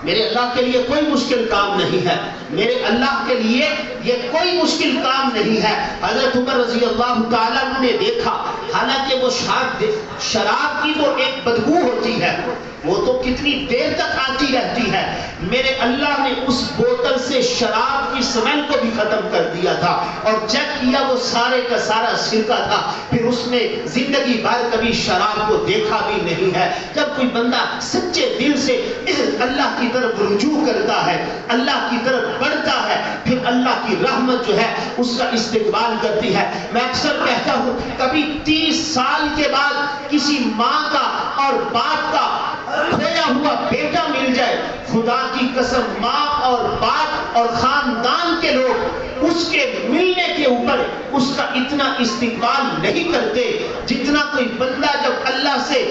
میرے اللہ کے لیے کوئی مشکل کام نہیں ہے، میرے اللہ کے لیے یہ کوئی مشکل کام نہیں ہے۔ حضرت عمر رضی اللہ تعالیٰ نے دیکھا، حالانکہ وہ شراب کی تو ایک بدبو ہوتی ہے، وہ تو کتنی دیر تک آتی رہتی ہے، میرے اللہ نے اس بوتل سے شراب کی سمیل کو بھی ختم کر دیا تھا، اور چیک کیا وہ سارے کا سارا سرقہ تھا۔ پھر اس نے زندگی بھر کبھی شراب کو دیکھا بھی نہیں ہے۔ جب کوئی بندہ سچے دل سے اللہ کی طرف رجوع کرتا ہے، اللہ کی طرف بڑھتا ہے، پھر اللہ کی رحمت جو ہے اس کا استقبال کرتی ہے۔ میں اکثر کہتا ہوں، کبھی 30 سال کے بعد کسی ماں کا اور باپ کا کھویا ہوا بیٹا مل جائے، خدا کی قسم ماں اور باپ اور خاندان کے لوگ اس کے ملنے کے اوپر اس کا اتنا استقبال نہیں کرتے جتنا کوئی بندہ جب اللہ سے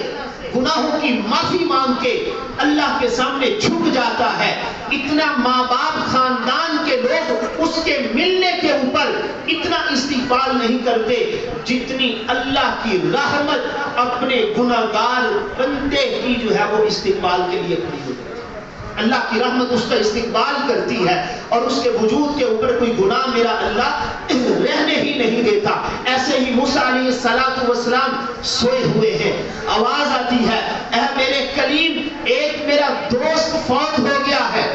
گناہوں کی معافی مانگ کے اللہ کے سامنے جھک جاتا ہے، اتنا ماں باپ خاندان کے لوگ اس کے ملنے کے اوپر اتنا استقبال نہیں کرتے جتنی اللہ کی رحمت اپنے گناہگار بندے کی جو ہے وہ استقبال کے لیے کھڑی ہوتی ہے۔ اللہ کی رحمت اس کا استقبال کرتی ہے اور اس کے وجود کے اوپر کوئی گناہ میرا اللہ رہنے ہی نہیں دیتا۔ ایسے ہی موسیٰ علیہ السلام سوئے ہوئے ہیں، آواز آتی ہے، اے میرے کلیم، ایک میرا دوست فوت ہو گیا ہے،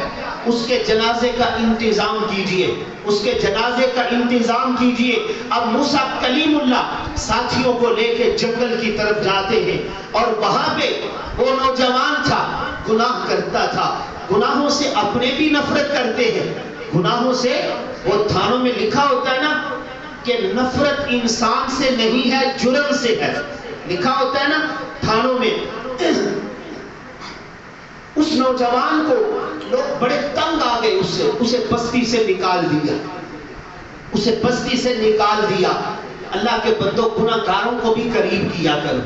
اس کے جنازے کا انتظام کیجئے، اس کے جنازے کا انتظام کیجئے۔ اب موسیٰ کلیم اللہ ساتھیوں کو لے کے جنگل کی طرف جاتے ہیں، اور وہاں پہ وہ نوجوان تھا، گناہ کرتا تھا، گناہوں سے اپنے بھی نفرت کرتے ہیں، گناہوں سے، وہ تھانوں میں لکھا ہوتا ہے نا کہ نفرت انسان سے نہیں ہے، جرم سے ہے، لکھا ہوتا ہے نا تھانوں میں۔ اس نوجوان کو لوگ بڑے تنگ آ گئے، اسے بستی سے نکال دیا، اسے بستی سے نکال دیا۔ اللہ کے بندوں، گناہگاروں کو بھی قریب کیا کرو،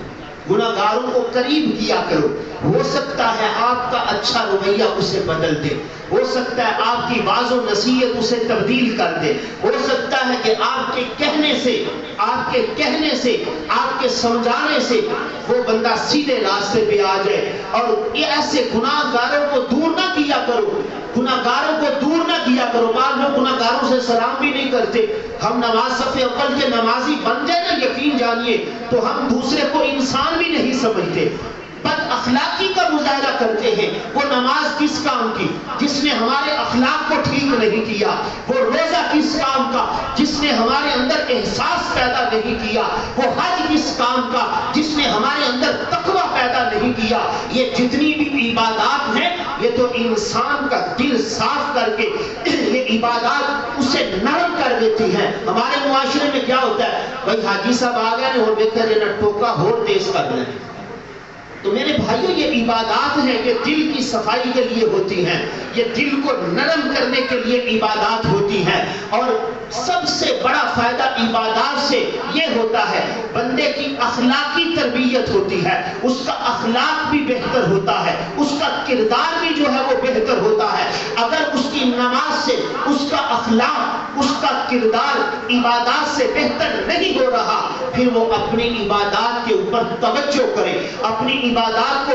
گناہگاروں کو قریب کیا کرو۔ ہو سکتا ہے آپ کا اچھا رویہ اسے بدل دے، ہو سکتا ہے آپ کی واعظ و نصیحت اسے تبدیل کر دے، ہو سکتا ہے کہ آپ کے کہنے سے، آپ کے سمجھانے سے وہ بندہ سیدھے راستے پہ آ جائے۔ اور یہ ایسے گناہگاروں کو دور نہ کیا کرو، گناہگاروں کو دور نہ کیا کرو۔ بعض لوگ گناہگاروں سے سلام بھی نہیں کرتے۔ ہم نماز صف اول کے نمازی بن جائے نا، یقین جانیے تو ہم دوسرے کو انسان بھی نہیں سمجھتے، بد اخلاقی کا مظاہرہ کرتے ہیں۔ وہ نماز کس کام کی جس نے ہمارے اخلاق کو ٹھیک نہیں کیا، وہ روزہ کس کام کا جس نے ہمارے اندر احساس پیدا نہیں کیا، وہ حج کس کام کا جس نے ہمارے اندر تقوی پیدا نہیں کیا۔ یہ جتنی بھی عبادات ہیں، یہ تو انسان کا دل صاف کر کے یہ عبادات اسے نرم کر دیتی ہیں۔ ہمارے معاشرے میں کیا ہوتا ہے، بھائی حاجی صاحب آ گئے اور بہتر یہ نہ ٹوکا ہو تیز کر لیں۔ تو میرے بھائیوں، یہ عبادات ہیں، یہ دل کی صفائی کے لیے ہوتی ہیں، یہ دل کو نرم کرنے کے لیے عبادات ہوتی ہیں۔ اور سب سے بڑا فائدہ عبادات سے یہ ہوتا ہے، بندے کی اخلاقی تربیت ہوتی ہے، اس کا اخلاق بھی بہتر ہوتا ہے، اس کا کردار بھی جو ہے وہ بہتر ہوتا ہے۔ اگر اس کی نماز سے اس کا اخلاق، اس کا کردار عبادات سے بہتر نہیں ہو رہا، پھر وہ اپنی عبادات کے اوپر توجہ کرے، اپنی عبادات کو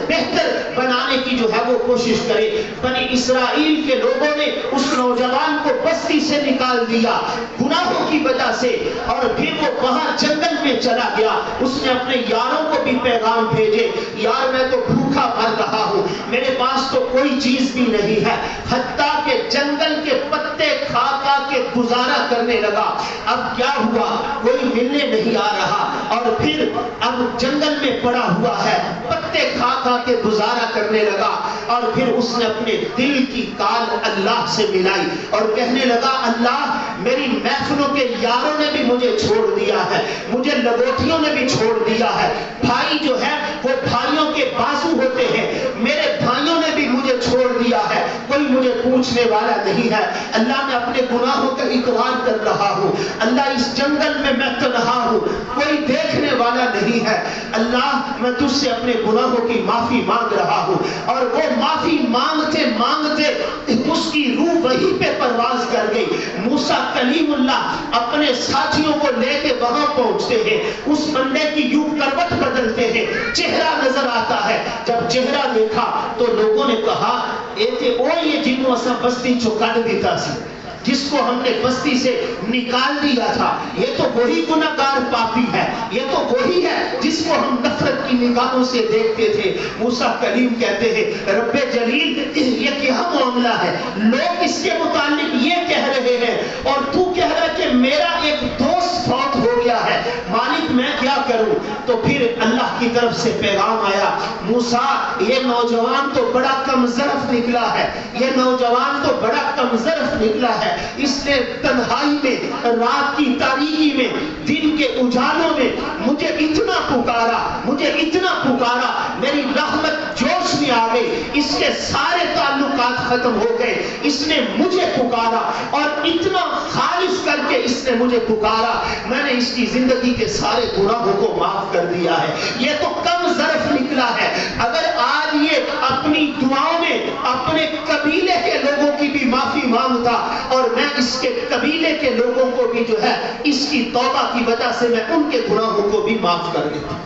بہتر بنانے کی جو ہے وہ کوشش کرے۔ بنی اسرائیل کے لوگوں نے اس نوجوان کو بستی سے نکال دیا گناہوں کی وجہ سے، اور پھر وہ وہاں جنگل میں چلا گیا۔ اس نے اپنے یاروں کو بھی پیغام بھیجے، یار میں تو بھوکا مر رہا ہوں، میرے پاس تو کوئی چیز بھی نہیں ہے، حتیٰ کہ جنگل کے پتے کھا کھا کے گزارا کرنے لگا۔ اب کیا ہوا، کوئی ملنے نہیں آ رہا، اور پھر اب جنگل میں پڑا ہوا ہے، پتے کھا کھا کے گزارا کرنے لگا۔ اور پھر اس نے اپنے دل کی کال اللہ سے ملائی اور کہنے لگا، اللہ میری محفلوں کے یاروں نے بھی مجھے چھوڑ دیا ہے، مجھے لگوٹیوں نے بھی چھوڑ دیا ہے، بھائی جو ہے وہ بھائیوں کے بازو ہوتے ہیں، میرے بھائیوں نے بھی مجھے چھوڑ دیا ہے، کوئی مجھے پوچھنے والا نہیں ہے. اللہ میں اپنے گناہوں کا اقرار کر رہا ہوں. اللہ اس جنگل میں میں تنہا ہوں, کوئی دیکھنے والا نہیں ہے. اللہ میں تجھ سے اپنے گناہوں کی معافی مانگ رہا ہوں. اور وہ معافی مانگتے مانگتے اس کی روح وہیں پہ پرواز کر گئی. موسیٰ کلیم اللہ اپنے ساتھیوں کو لے کے وہاں پہنچتے ہیں. اس بندے کی یوں کروٹ بدلتے ہیں, چہرہ نظر آتا ہے. جب چہرہ دیکھا تو لوگوں نے کہا یہ جنوں اسا بستی چو کڈ دیتا سی, جس کو ہم نے بستی سے نکال دیا تھا, یہ تو وہی گناہگار پاپی ہے, یہ تو وہی ہے جس کو ہم نفرت کی نگاہوں سے دیکھتے تھے. موسیٰ کلیم کہتے ہیں رب جلیل یہ کیا معاملہ ہے, لوگ اس کے متعلق یہ کہہ رہے ہیں اور تو کہہ رہا کہ میرا ایک دوست فوت ہو گیا ہے, مالک میں کیا کروں. تو پھر اللہ کی طرف سے پیغام آیا, موسیٰ یہ نوجوان تو بڑا کم ظرف نکلا ہے, یہ نوجوان تو بڑا کم ظرف نکلا ہے. اس نے تنہائی میں, رات کی تاریکی میں, دن کے اجالوں میں مجھے اتنا پکارا, مجھے اتنا پکارا, میری رحمت جوش میں آ گئی, اس کے سارے تعلقات ختم ہو گئے. اس نے مجھے پکارا اور اتنا خالص کر کے اس نے مجھے پکارا, میں نے اس کی زندگی کے سارے گناہوں کو معاف کر دیا ہے. یہ تو کم ظرف نکلا ہے. اگر آج یہ اپنی دعاؤں میں اپنے قبیلے کے لوگوں کی بھی معافی مانگتا اور میں اس کے قبیلے کے لوگوں کو بھی جو ہے اس کی توبہ کی وجہ سے میں ان کے گناہوں کو بھی معاف کر دیتا.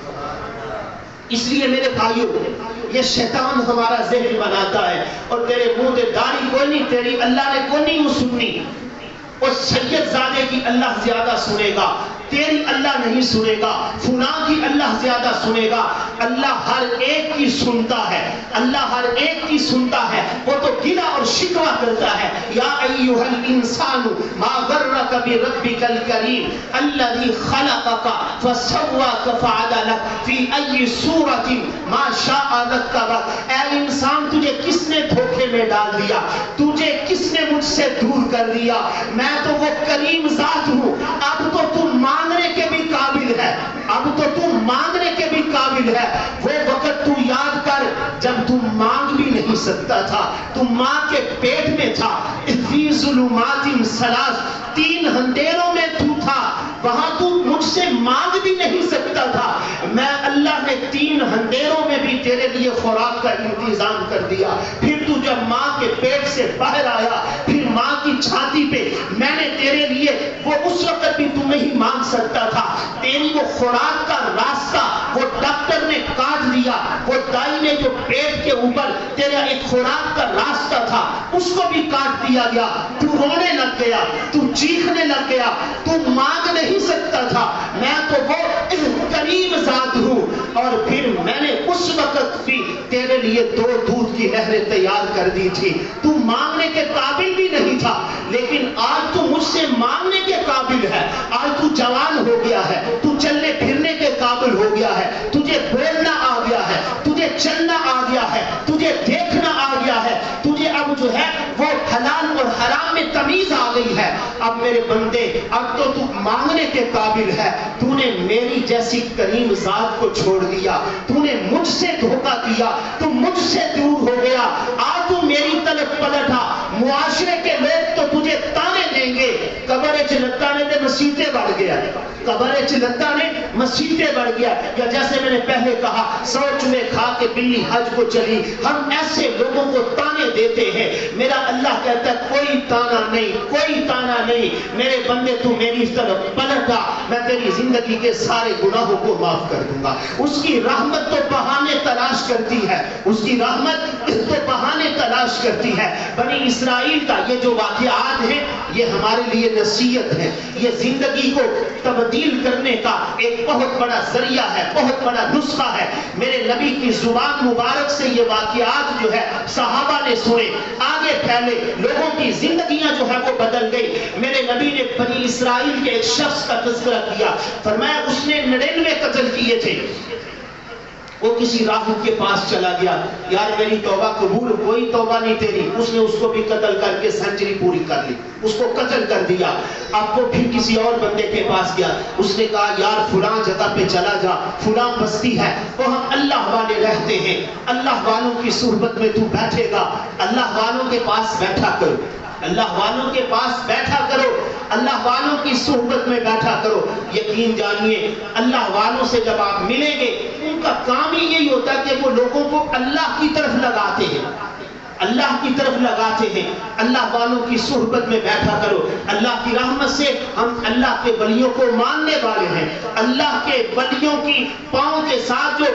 اس لیے میرے بھائیوں, یہ شیطان ہمارا ذہن بناتا ہے اور تیرے منہ سے داڑھی کوئی نہیں, تیری اللہ نے کوئی نہیں وہ سننی, اور سید زادے کی اللہ زیادہ سنے گا, تیری اللہ نہیں سنے گا, فلاں کی اللہ زیادہ سنے گا. اللہ ہر ایک کی سنتا ہے, اللہ ہر ایک کی سنتا ہے. وہ تو گلہ اور شکوہ کرتا ہے, یا ایھا الانسان ما غرک بربک الکریم الذی خلقک فسواک فعدلک فی ای صورۃ ما شاء رکبک. اے انسان تجھے کس نے دھوکے میں ڈال دیا, تجھے کس نے مجھ سے دور کر دیا, میں تو وہ کریم ذات ہوں. اب تو تم مانگنے کے بھی قابل ہے, اب تو تم مانگنے کے بھی قابل ہے. وہ وقت تو یاد کر جب تم مانگ بھی نہیں سکتا تھا, تم ماں کے پیٹ میں تھا. فی ظلمات ثلاث, 3 اندھیروں میں تو تھا, وہاں تو مجھ سے مانگ بھی نہیں سکتا تھا. میں اللہ نے 3 اندھیروں میں بھی تیرے لیے خوراک کا انتظام کر دیا. پھر تو جب ماں کے پیٹ سے باہر آیا, پھر ماں کی چھاتی پہ میں نے تیرے لیے وہ اس وقت بھی تو نہیں مانگ سکتا تھا, تیری وہ خوراک کا راستہ وہ ڈاکٹر نے کاٹ دیا. وہ دائی نے جو پیٹ کے اوپر تیرا ایک خوراک کا راستہ تھا اس کو بھی کاٹ دیا گیا. تو رونے لگ گیا, تو چیخنے لگ گیا, تو مانگ نہیں سکتا تھا. میں تو وہ کریم ذات ہوں. اور پھر میں نے اس وقت بھی تیرے لیے 2 دودھ کی نہریں تیار کر دی تھی. تو مانگنے کے قابل بھی نہیں تھا, لیکن آج تو مجھ سے مانگنے کے قابل ہے. آج تو جوان ہو گیا ہے, تو چلنے پھرنے کے قابل ہو گیا ہے, تجھے بولنا آ گیا ہے, تجھے چلنا آ گیا ہے, تجھے دیکھنا آ گیا ہے, تجھے اب جو ہے وہ حلال اور حرام میں تمیز آ گئی ہے. اب میرے بندے, اب تو مانگنے کے قابل ہے. تو نے میری جیسی کریم ذات کو چھوڑ دیا, تو نے مجھ سے دھوکہ دیا, تو مجھ سے دور ہو گیا. آج تو میری طرف پلٹا. معاشرے کے لوگ تو تجھے تانے دیں گے, قبر چلتا نے تے مسیطے بڑھ گیا, قبر چلتا نے مسیطے بڑھ گیا. یا جیسے میں نے پہلے کہا, سوچ میں کھا کے بلی حج کو چلی. ہم ایسے لوگوں کو تانے دیتے ہیں. میرا اللہ کہتا ہے کوئی تانا نہیں, کوئی تانا نہیں. میرے بندے تو میری طرف پلٹا, میں تیری زندگی کے سارے گناہوں کو معاف کر دوں گا. اس کی رحمت تو بہانے تلاش کرتی ہے, اس کی رحمت تو بہانے تلاش کرتی ہے. بنی اسرائیل کا یہ جو واقعات ہیں یہ ہمارے لیے نصیحت ہے, یہ زندگی کو تبدیل کرنے کا ایک بہت بڑا ذریعہ ہے, بہت بڑا نسخہ ہے. میرے نبی کی زبان مبارک سے یہ واقعات جو ہے صحابہ نے سنے, آگے پھیلے, لوگوں کی زندگیاں جو ہے وہ بدل گئی. میرے نبی نے بنی اسرائیل کے ایک شخص کا تذکرہ کیا, فرمایا اس نے 99 قتل کیے تھے, وہ کسی راہب کے پاس چلا گیا، یار میری توبہ قبول، کوئی توبہ نہیں تیری. اس نے اس کو بھی قتل کر کے سنچری پوری کر لی، اس کو قتل کر دیا. اب وہ پھر کسی اور بندے کے پاس گیا، اس نے کہا یار فلاں جگہ پہ چلا جا، فلاں بستی ہے وہاں اللہ والے رہتے ہیں، اللہ والوں کی صحبت میں تو بیٹھے گا، اللہ والوں کے پاس بیٹھا کرو، اللہ والوں کے پاس بیٹھا کرو، اللہ والوں کی صحبت میں بیٹھا کرو. یقین جانیے اللہ والوں سے جب آپ ملیں گے ان کا کام ہی یہی ہوتا ہے کہ وہ لوگوں کو اللہ کی طرف لگاتے ہیں، اللہ کی طرف لگاتے ہیں. اللہ والوں کی صحبت میں بیٹھا کرو. اللہ کی رحمت سے ہم اللہ کے ولیوں کو ماننے والے ہیں. اللہ کے ولیوں کی پاؤں کے ساتھ جو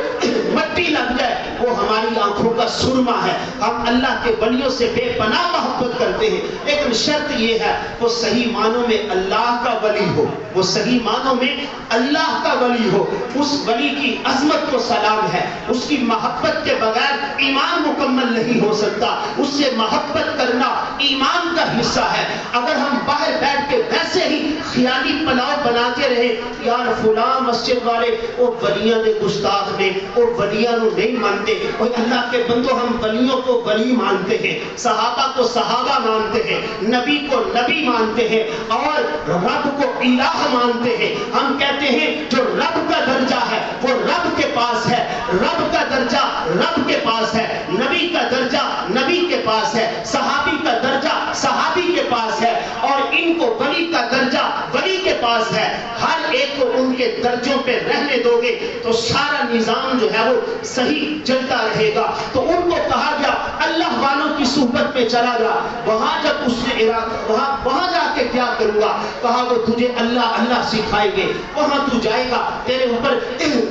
مٹی لگ جائے وہ ہماری آنکھوں کا سرما ہے. ہم اللہ کے ولیوں سے بے پناہ محبت کرتے ہیں، لیکن شرط یہ ہے وہ صحیح معنوں میں اللہ کا ولی ہو، وہ صحیح معنوں میں اللہ کا ولی ہو. اس ولی کی عظمت کو سلام ہے، اس کی محبت کے بغیر ایمان مکمل نہیں ہو سکتا. اس سے محبت کرنا ایمان کا حصہ ہے. اگر ہم باہر بیٹھ کے ویسے ہی خیالی پلاؤ بناتے رہے، یار فلاں مسجد والے وہ ولیاں دے گستاخ نے، وہ ولیاں نو نہیں مانتے، اور اللہ کے بندو ہم ولیوں کو ولی مانتے ہیں، صحابہ کو صحابہ مانتے ہیں، نبی کو نبی مانتے ہیں، اور رب کو الہ مانتے ہیں. ہم کہتے ہیں جو رب کا درجہ ہے وہ رب کے پاس ہے، رب کا درجہ رب کے پاس ہے، نبی کا درجہ نبی کے پاس ہے، صحابی کا درجہ صحابی کے پاس ہے، اور ان کو ولی کا درجہ ولی کے پاس ہے. ہر ایک کو ان کے درجوں پہ رہنے دو گے تو سارا نظام جو ہے وہ صحیح چلتا رہے گا. تو ان کو کہا گیا اللہ والوں کی صحبت میں چلا جا. وہاں جب اس نے وہاں جا کے کیا کروں گا، کہا وہ تجھے اللہ اللہ سکھائیں گے، وہاں تو جائے گا تیرے اوپر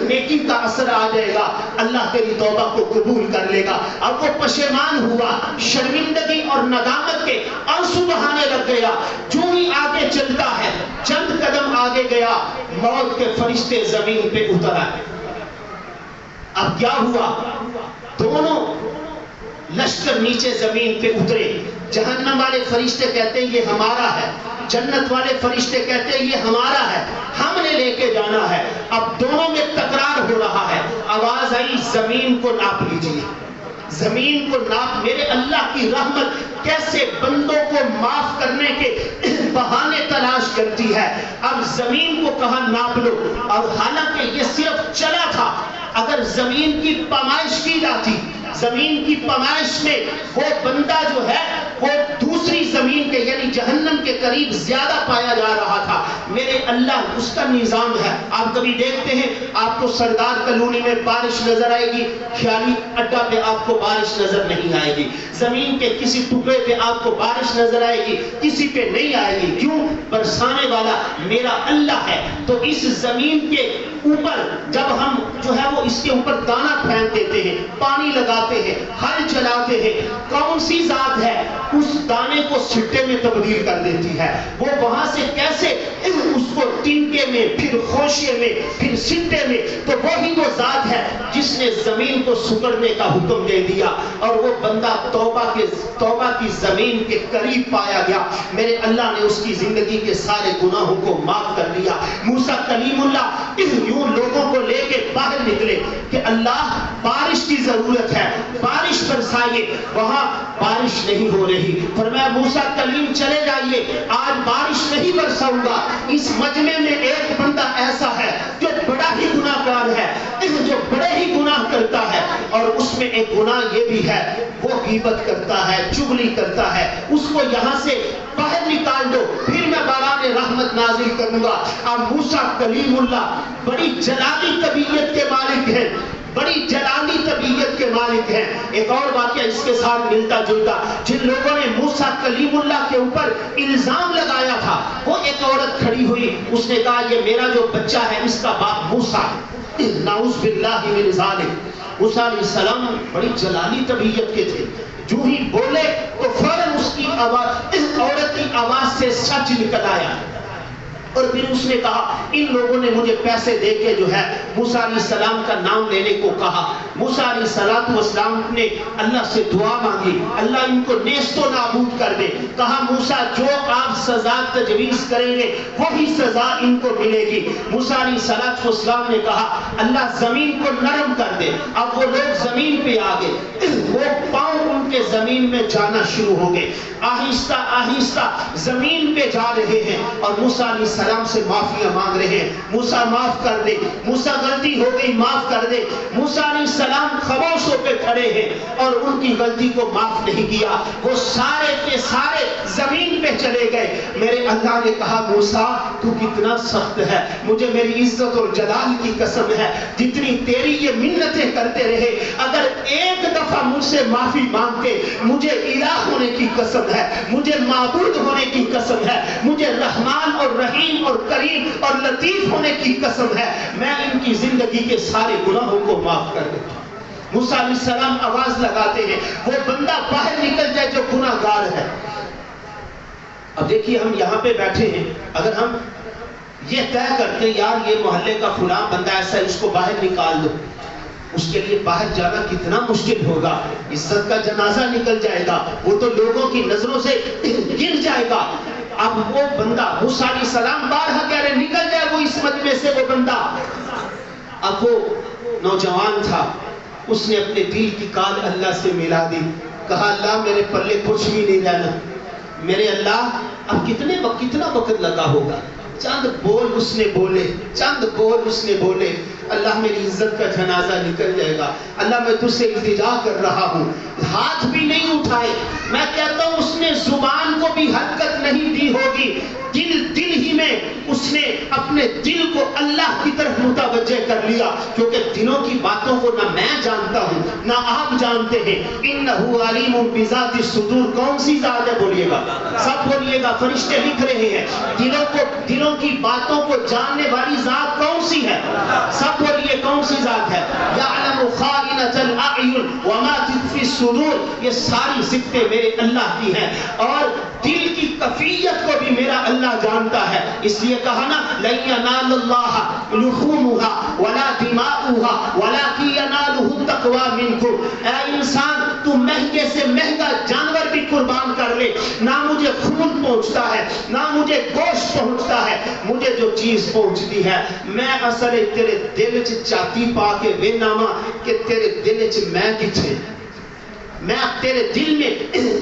نیکی کا اثر آ جائے گا، اللہ تیری توبہ کو قبول کر لے گا. اب وہ پشیمان ہوا، شرمندگی اور ندامت کے آنسو بہانے لگ گیا. جو ہی آگے چلتا ہے چند قدم آگے گیا، موت کے فرشتے زمین پہ اتر آئے. اب کیا ہوا، دونوں لشکر نیچے زمین پہ اترے. جہنم والے فرشتے کہتے ہیں یہ ہمارا ہے، جنت والے فرشتے کہتے ہیں یہ ہمارا ہے، ہم نے لے کے جانا ہے. اب دونوں میں تکرار ہو رہا ہے. آواز آئی زمین کو ناپ لیجیے، زمین کو ناپ. میرے اللہ کی رحمت کیسے بندوں کو معاف کرنے کے بہانے تلاش کرتی ہے. اب زمین کو کہا ناپ لو، اور حالانکہ یہ صرف چلا تھا. اگر زمین کی پیمائش کی جاتی، زمین کی پیمائش میں وہ بندہ جو ہے وہ دوسری زمین کے یعنی جہنم کے قریب زیادہ پایا جا رہا تھا. میرے اللہ اس کا نظام ہے. آپ کبھی دیکھتے ہیں آپ کو سردار کالونی میں بارش نظر آئے گی، خیالی اڈا پہ آپ کو بارش نظر نہیں آئے گی، زمین کے کسی ٹکڑے پہ آپ کو بارش نظر آئے گی، کسی پہ نہیں آئے گی. کیوں؟ برسانے والا میرا اللہ ہے. تو اس زمین کے اوپر جب ہم جو ہے وہ اس کے اوپر دانہ پھینک دیتے ہیں، پانی لگاتے ہیں، ہل چلاتے ہیں، کون سی ذات ہے اس دانے کو سٹے میں تبدیل کر دیتی ہے؟ وہ وہاں سے کیسے اس کو تنکے میں، پھر خوشے میں، پھر سٹے میں؟ تو وہی وہ ذات ہے جس نے زمین کو سکڑنے کا حکم دے دیا، اور وہ بندہ توبہ کی زمین کے قریب پایا گیا. میرے اللہ نے اس کی زندگی کے سارے گناہوں کو معاف کر دیا. موسیٰ کلیم اللہ یوں لوگوں کو لے کے باہر نکلے کہ اللہ بارش کی ضرورت ہے، بارش برسائیے. وہاں بارش نہیں ہو رہی. فرمایا موسیٰ کلیم چلے جائیے، آج بارش نہیں برساؤں گا. اس مجمع میں ایک بندہ ایسا ہے جو بڑا ہی گناہ گار ہے، جو بڑے ہی گناہ کرتا ہے، اور اس میں ایک گناہ یہ بھی ہے وہ غیبت کرتا ہے، چغلی کرتا ہے. اس کو یہاں سے باہر نکال دو، پھر میں باران رحمت نازل کروں گا. اب موسیٰ کلیم اللہ بڑی جلالی طبیعت کے مالک ہیں، بڑی جلالی طبیعت کے مالک ہیں. ایک اور واقعہ اس کے ساتھ ملتا جلتا، جن لوگوں نے موسیٰ کلیم اللہ کے اوپر الزام لگایا تھا، وہ ایک عورت کھڑی ہوئی، اس نے کہا یہ میرا جو بچہ ہے اس کا باپ موسیٰ ہے، نعوذ باللہ من ذالک. موسیٰ علیہ السلام بڑی جلالی طبیعت کے تھے، جو ہی بولے تو فوراً اس کی آواز، اس عورت کی آواز سے سچ نکل آیا. اور پھر اس نے کہا ان لوگوں نے مجھے پیسے دے کے جو ہے موسیٰ علیہ السلام کا نام لینے کو کہا. موسیٰ علیہ السلام نے اللہ سے دعا مانگی, اللہ ان کو نیست و نابود کر دے. کہا موسیٰ جو آپ سزا تجویز کریں گے وہی سزا ان کو ملے گی. موسیٰ علیہ السلام نے کہا اللہ زمین کو نرم کر دے. اب وہ لوگ زمین پہ آ گئے, وہ پاؤں ان کے زمین میں جانا شروع ہو گئے, آہستہ آہستہ زمین پہ جا رہے ہیں اور موسیٰ علیہ السلام سے معافیاں مانگ رہے ہیں. موسیٰ معاف کر دے, موسیٰ غلطی ہو گئی معاف کر دے. موسیٰ علیہ السلام خاموش ہو کے کھڑے ہیں اور ان کی غلطی کو معاف نہیں کیا. وہ سارے کے سارے زمین پہ چلے گئے. میرے اللہ نے کہا موسیٰ تو کتنا سخت ہے, مجھے میری عزت اور جلال کی قسم ہے جتنی تیری یہ منتیں کرتے رہے, اگر ایک دفعہ مجھ سے معافی مانگتے, مجھے الہ ہونے کی قسم ہے, مجھے معبود ہونے کی قسم ہے, مجھے رحمان اور رحیم اور کریم اور لطیف ہونے کی قسم ہے, میں ان کی زندگی کے سارے گناہوں کو معاف کر دیتا ہوں. موسیٰ علیہ السلام آواز لگاتے ہیں وہ بندہ باہر نکل جائے جو گناہ گار ہے. اب دیکھیے ہم یہاں پہ بیٹھے ہیں, اگر ہم یہ طے کرتے یار یہ محلے کا فلاں بندہ ایسا ہے اس کو باہر نکال دو, اس کے لیے باہر جانا کتنا مشکل ہوگا. عزت کا جنازہ نکل جائے گا, وہ تو لوگوں کی نظروں سے گر جائے گا. اب وہ بندہ موسیٰ علیہ السلام بارہا کہہ رہے نکل جائے وہ اس مجمع سے وہ بندہ. اب وہ نوجوان تھا, اس نے اپنے دل کی کال اللہ سے ملا دی. کہا اللہ میرے پلے کچھ بھی نہیں رہنا, میرے اللہ اب کتنا وقت لگا ہوگا. چند بول اس نے بولے, چند بول اس نے بولے, اللہ میری عزت کا جنازہ نکل جائے گا. اللہ میں تجھ سے التجا کر رہا ہوں, ہاتھ بھی نہیں اٹھائے. میں کہتا ہوں اس نے زبان کو بھی حرکت نہیں دی ہوگی, دل ہی میں اس نے اپنے دل کو اللہ کی طرف متوجہ کر لیا, کیونکہ دلوں کی باتوں کو نہ میں جانتا ہوں نہ آپ جانتے ہیں. انہ علیم بذات الصدور, کون سی ذات ہے بولیے گا, سب بولیے گا, فرشتے لکھ رہے ہیں. دلوں کی باتوں کو جاننے والی ذات کون سی ہے, سب بولیے کون سی ذات ہے. یعلم خائنۃ الاعین وما تخفی الصدور, یہ ساری صفتیں میرے اللہ کی ہیں اور دل کی کیفیت کو بھی میرا اللہ جانتا ہے. اس لیے کہا نا لن ینال اللہ لحومها ولا دماؤها ولکن ینالہ التقوی منکم. اے انسان تو مہنگے سے مہنگا جانور بھی قربان کر لے, نہ مجھے خون پہنچتا ہے نہ مجھے گوشت پہنچتا ہے. مجھے جو چیز پہنچتی ہے میں اصل تیرے دل چ چاتی پا کے وے ناما کہ تیرے دل چ میں کتھے, میں تیرے دل میں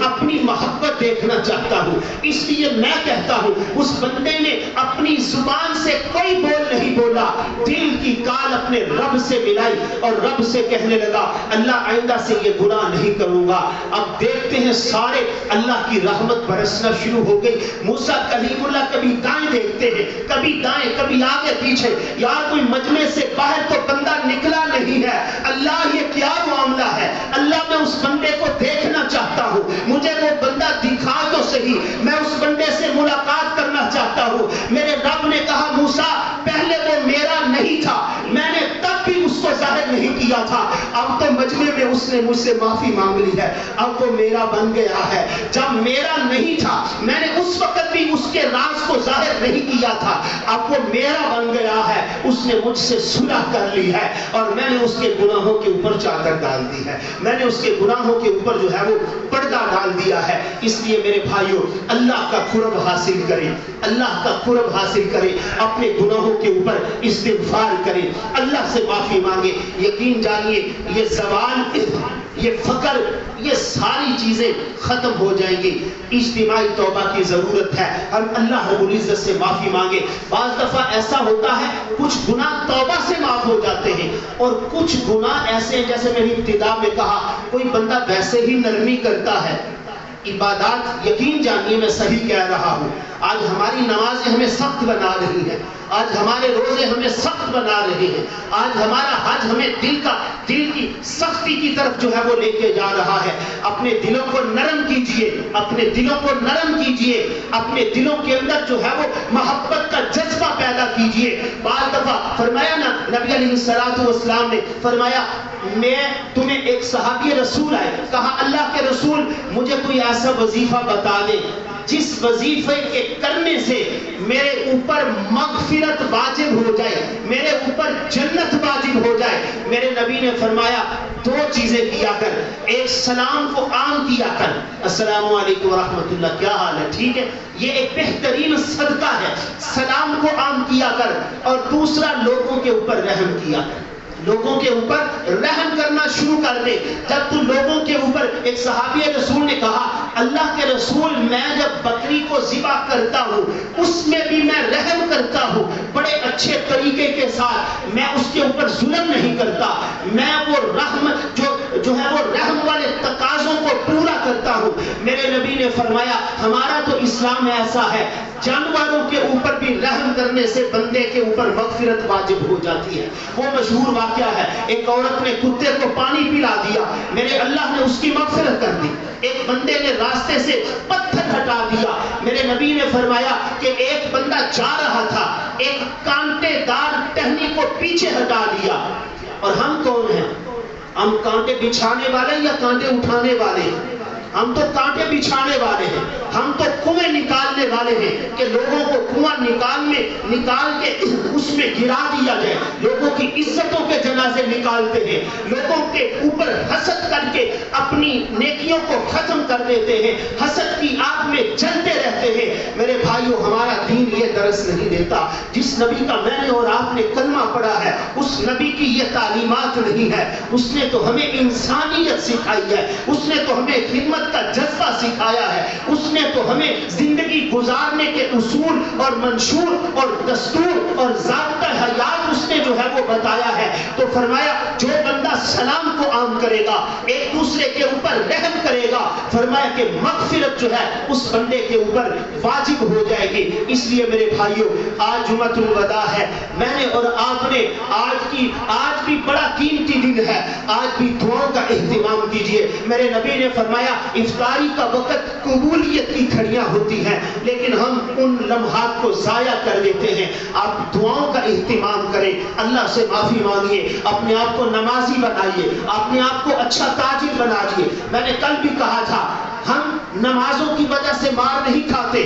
اپنی محبت دیکھنا چاہتا ہوں. اس لیے میں کہتا ہوں اس بندے نے اپنی زبان سے کوئی بول نہیں بولا, دل کی کال اپنے رب سے ملائی اور رب سے کہنے لگا اللہ آئندہ سے یہ گناہ نہیں کروں گا. اب دیکھتے ہیں سارے اللہ کی رحمت برسنا شروع ہو گئی. موسیٰ کلیم اللہ کبھی دائیں دیکھتے ہیں کبھی دائیں کبھی آگے پیچھے, یار کوئی مجمع سے باہر تو بندہ نکلا نہیں ہے. اللہ یہ کیا معاملہ ہے, اللہ میں اس بندے کو دیکھنا چاہتا ہوں, مجھے وہ بندہ دکھا تو صحیح, میں اس بندے سے ملاقات کرنا چاہتا ہوں. میرے رب نے کہا موسیٰ پہلے وہ میرا نہیں تھا, میں نے تب بھی اس کو ظاہر نہیں کیا تھا, اب تو مجمع میں اس نے مجھ سے معافی مانگ لی ہے, اب وہ میرا بن گیا ہے. جب میرا نہیں تھا میں نے اس وقت بھی اس کے راز کو ظاہر نہیں کیا تھا, اب وہ میرا بن گیا ہے, اس نے مجھ سے صلح کر لی ہے اور میں نے اس کے گناہوں کے اوپر چادر ڈال دی ہے, میں نے اس کے گناہوں کے اوپر جو ہے وہ پردہ ڈال دیا ہے. اس لیے میرے بھائیوں اللہ کا قرب حاصل کریں, اللہ کا قرب حاصل کریں, اپنے گناہوں کے اوپر استغفار کریں, اللہ سے معافی مانگیں. یقین جانیے یہ زوال, یہ فقر, یہ ساری چیزیں ختم ہو جائیں گی. اجتماعی توبہ کی ضرورت ہے, ہم اللہ رب العزت سے معافی مانگے. بعض دفعہ ایسا ہوتا ہے کچھ گناہ توبہ سے معاف ہو جاتے ہیں اور کچھ گناہ ایسے ہیں جیسے میں نے ابتدا میں کہا کوئی بندہ ویسے ہی نرمی کرتا ہے. عبادات یقین جانیے میں صحیح کہہ رہا ہوں, آج ہماری نمازیں ہمیں سخت بنا رہی ہیں, آج ہمارے روزے ہمیں سخت بنا رہے ہیں, آج ہمارا حج ہمیں دل کی سختی کی طرف جو ہے وہ لے کے جا رہا ہے. اپنے دلوں کو نرم کیجئے, اپنے دلوں کو نرم کیجئے, اپنے دلوں کے اندر جو ہے وہ محبت کا جذبہ پیدا کیجئے. بعض دفعہ فرمایا نا نبی علیہ السلام نے فرمایا میں تمہیں ایک صحابی رسول آئے, کہا اللہ کے رسول مجھے کوئی ایسا وظیفہ بتا دیں جس وظیفے کے کرنے سے میرے اوپر مغفرت واجب ہو جائے، میرے اوپر جنت واجب ہو جائے۔ میرے نبی نے فرمایا 2 چیزیں کیا کر، ایک سلام کو عام کیا کر، السلام علیکم ورحمۃ اللہ، کیا حال ہے، ٹھیک ہے، یہ ایک بہترین صدقہ ہے، سلام کو عام کیا کر، اور دوسرا لوگوں کے اوپر رحم کیا کر، لوگوں کے اوپر رحم کرنا شروع کر دے۔ جب تو لوگوں کے اوپر، ایک صحابی رسول نے کہا اللہ کے رسول میں جب بکری کو ذبح کرتا ہوں اس میں بھی میں رحم کرتا ہوں، بڑے اچھے طریقے کے ساتھ، میں اس کے اوپر ظلم نہیں کرتا، میں وہ رحم جو ہے وہ رحم والے تقاضوں کو پورا کرتا ہوں۔ میرے نبی نے فرمایا ہمارا تو اسلام ایسا ہے، جانوروں کے اوپر بھی رحم کرنے سے بندے کے اوپر مغفرت واجب ہو جاتی ہے۔ وہ مشہور واقعہ ہے، ایک عورت نے کتے کو پانی پلا دیا، میرے اللہ نے اس کی مغفرت کر دی۔ ایک بندے نے راستے سے پتھر ہٹا دیا، میرے نبی نے فرمایا کہ ایک بندہ جا رہا تھا، ایک کانٹے دار ٹہنی کو پیچھے ہٹا دیا۔ اور ہم کون ہیں؟ ہم کانٹے بچھانے والے یا کانٹے اٹھانے والے ہیں؟ ہم تو کانٹے بچھانے والے ہیں، ہم تو کنویں نکالنے والے ہیں کہ لوگوں کو کنواں نکال کے اس میں گرا دیا جائے، لوگوں کی عزتوں کے جنازے نکالتے ہیں، لوگوں کے اوپر حسد کر کے اپنی نیکیوں کو ختم کر دیتے ہیں، حسد کی آگ میں جلتے رہتے ہیں۔ میرے بھائیو ہمارا دین یہ درس نہیں دیتا، جس نبی کا میں نے اور آپ نے کلمہ پڑھا ہے اس نبی کی یہ تعلیمات نہیں ہے، اس نے تو ہمیں انسانیت سکھائی ہے، اس نے تو ہمیں خدمت کا جذبہ سکھایا ہے، اس نے تو ہمیں زندگی گزارنے کے اصول اور منشور اور دستور اور ضابطہ حیات اس نے جو ہے وہ بتایا ہے۔ تو فرمایا جو بندہ سلام کو عام کرے گا، ایک دوسرے کے اوپر رحم کرے گا، فرمایا کہ مغفرت جو ہے اس بندے کے اوپر واجب ہو جائے گی۔ اس لیے میرے بھائیوں آج جمعۃ الوداع ہے، میں نے اور آپ نے آج بھی بڑا قیمتی دن ہے، آج بھی دعاؤں کا اہتمام کیجئے۔ میرے نبی نے فرمایا افطاری کا وقت قبولیت کی گھڑیاں ہوتی ہیں، لیکن ہم ان لمحات کو ضائع کر دیتے ہیں۔ آپ دعاؤں کا اہتمام کریں، اللہ سے معافی مانگیے، اپنے آپ کو نمازی بنائیے، اپنے آپ کو اچھا تاجر بنائیے۔ میں نے کل بھی کہا تھا ہم نمازوں کی وجہ سے مار نہیں کھاتے،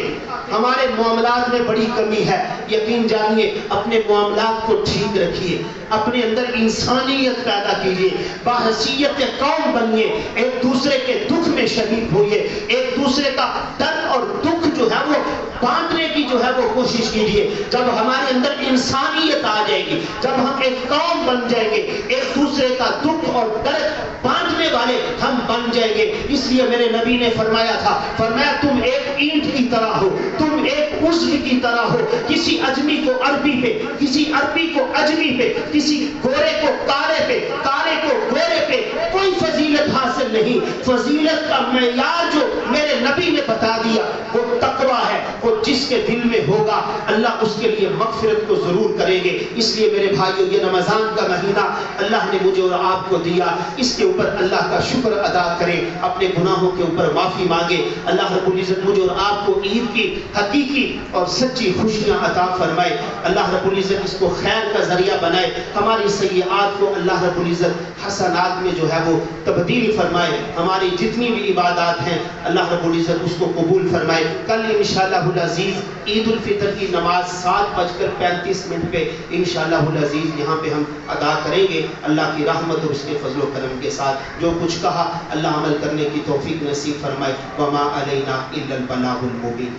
ہمارے معاملات میں بڑی کمی ہے، یقین جانیے اپنے معاملات کو ٹھیک رکھیے، اپنے اندر انسانیت پیدا کیجیے، باحثیت قوم بنیے، ایک دوسرے کے دکھ میں شریک ہوئیے، ایک دوسرے کا درد اور دکھ جو ہے وہ بانٹنے کی جو ہے وہ کوشش کیجیے۔ جب ہمارے اندر انسانیت آ جائے گی، جب ہم ایک قوم بن جائیں گے، ایک دوسرے کا دکھ اور درد بانٹنے والے ہم بن جائیں گے۔ اس لیے میرے نبی نے فرمایا تھا، فرمایا تم ایک اینٹ کی طرح ہو، تم ایک عضو کی طرح ہو، کسی اجمی کو عربی پہ، کسی عربی کو اجمی پہ، کسی گورے کو کالے پہ، کالے کو گورے پہ کوئی فضیلت حاصل نہیں۔ فضیلت کا معیار جو میرے نبی نے بتا دیا وہ تقویٰ ہے، وہ جس کے دل میں ہوگا اللہ اس کے لیے مغفرت کو ضرور کریں گے۔ اس لیے میرے بھائیو یہ رمضان کا مہینہ اللہ نے مجھے اور آپ کو دیا، اس کے اوپر اللہ کا شکر ادا کریں، اپنے گناہوں کے اوپر معافی مانگے، اللہ رب العزت مجھے اور آپ کو عید کی حقیقی اور سچی خوشیاں عطا فرمائے، اللہ رب العزت اس کو خیر کا ذریعہ بنائے، ہماری سیئات کو اللہ رب العزت حسنات میں جو ہے وہ تبدیل فرمائے، ہماری جتنی بھی عبادات ہیں اللہ رب العزت اس کو قبول فرمائے۔ کل انشاءاللہ العزیز عید الفطر کی نماز 7:35 پہ انشاءاللہ العزیز یہاں پہ ہم ادا کریں گے، اللہ کی رحمت اور اس کے فضل و کرم کے ساتھ۔ جو کچھ کہا اللہ عمل کرنے کی توفیق نصیب فرمائے، وما علینا الا البلاغ المبین۔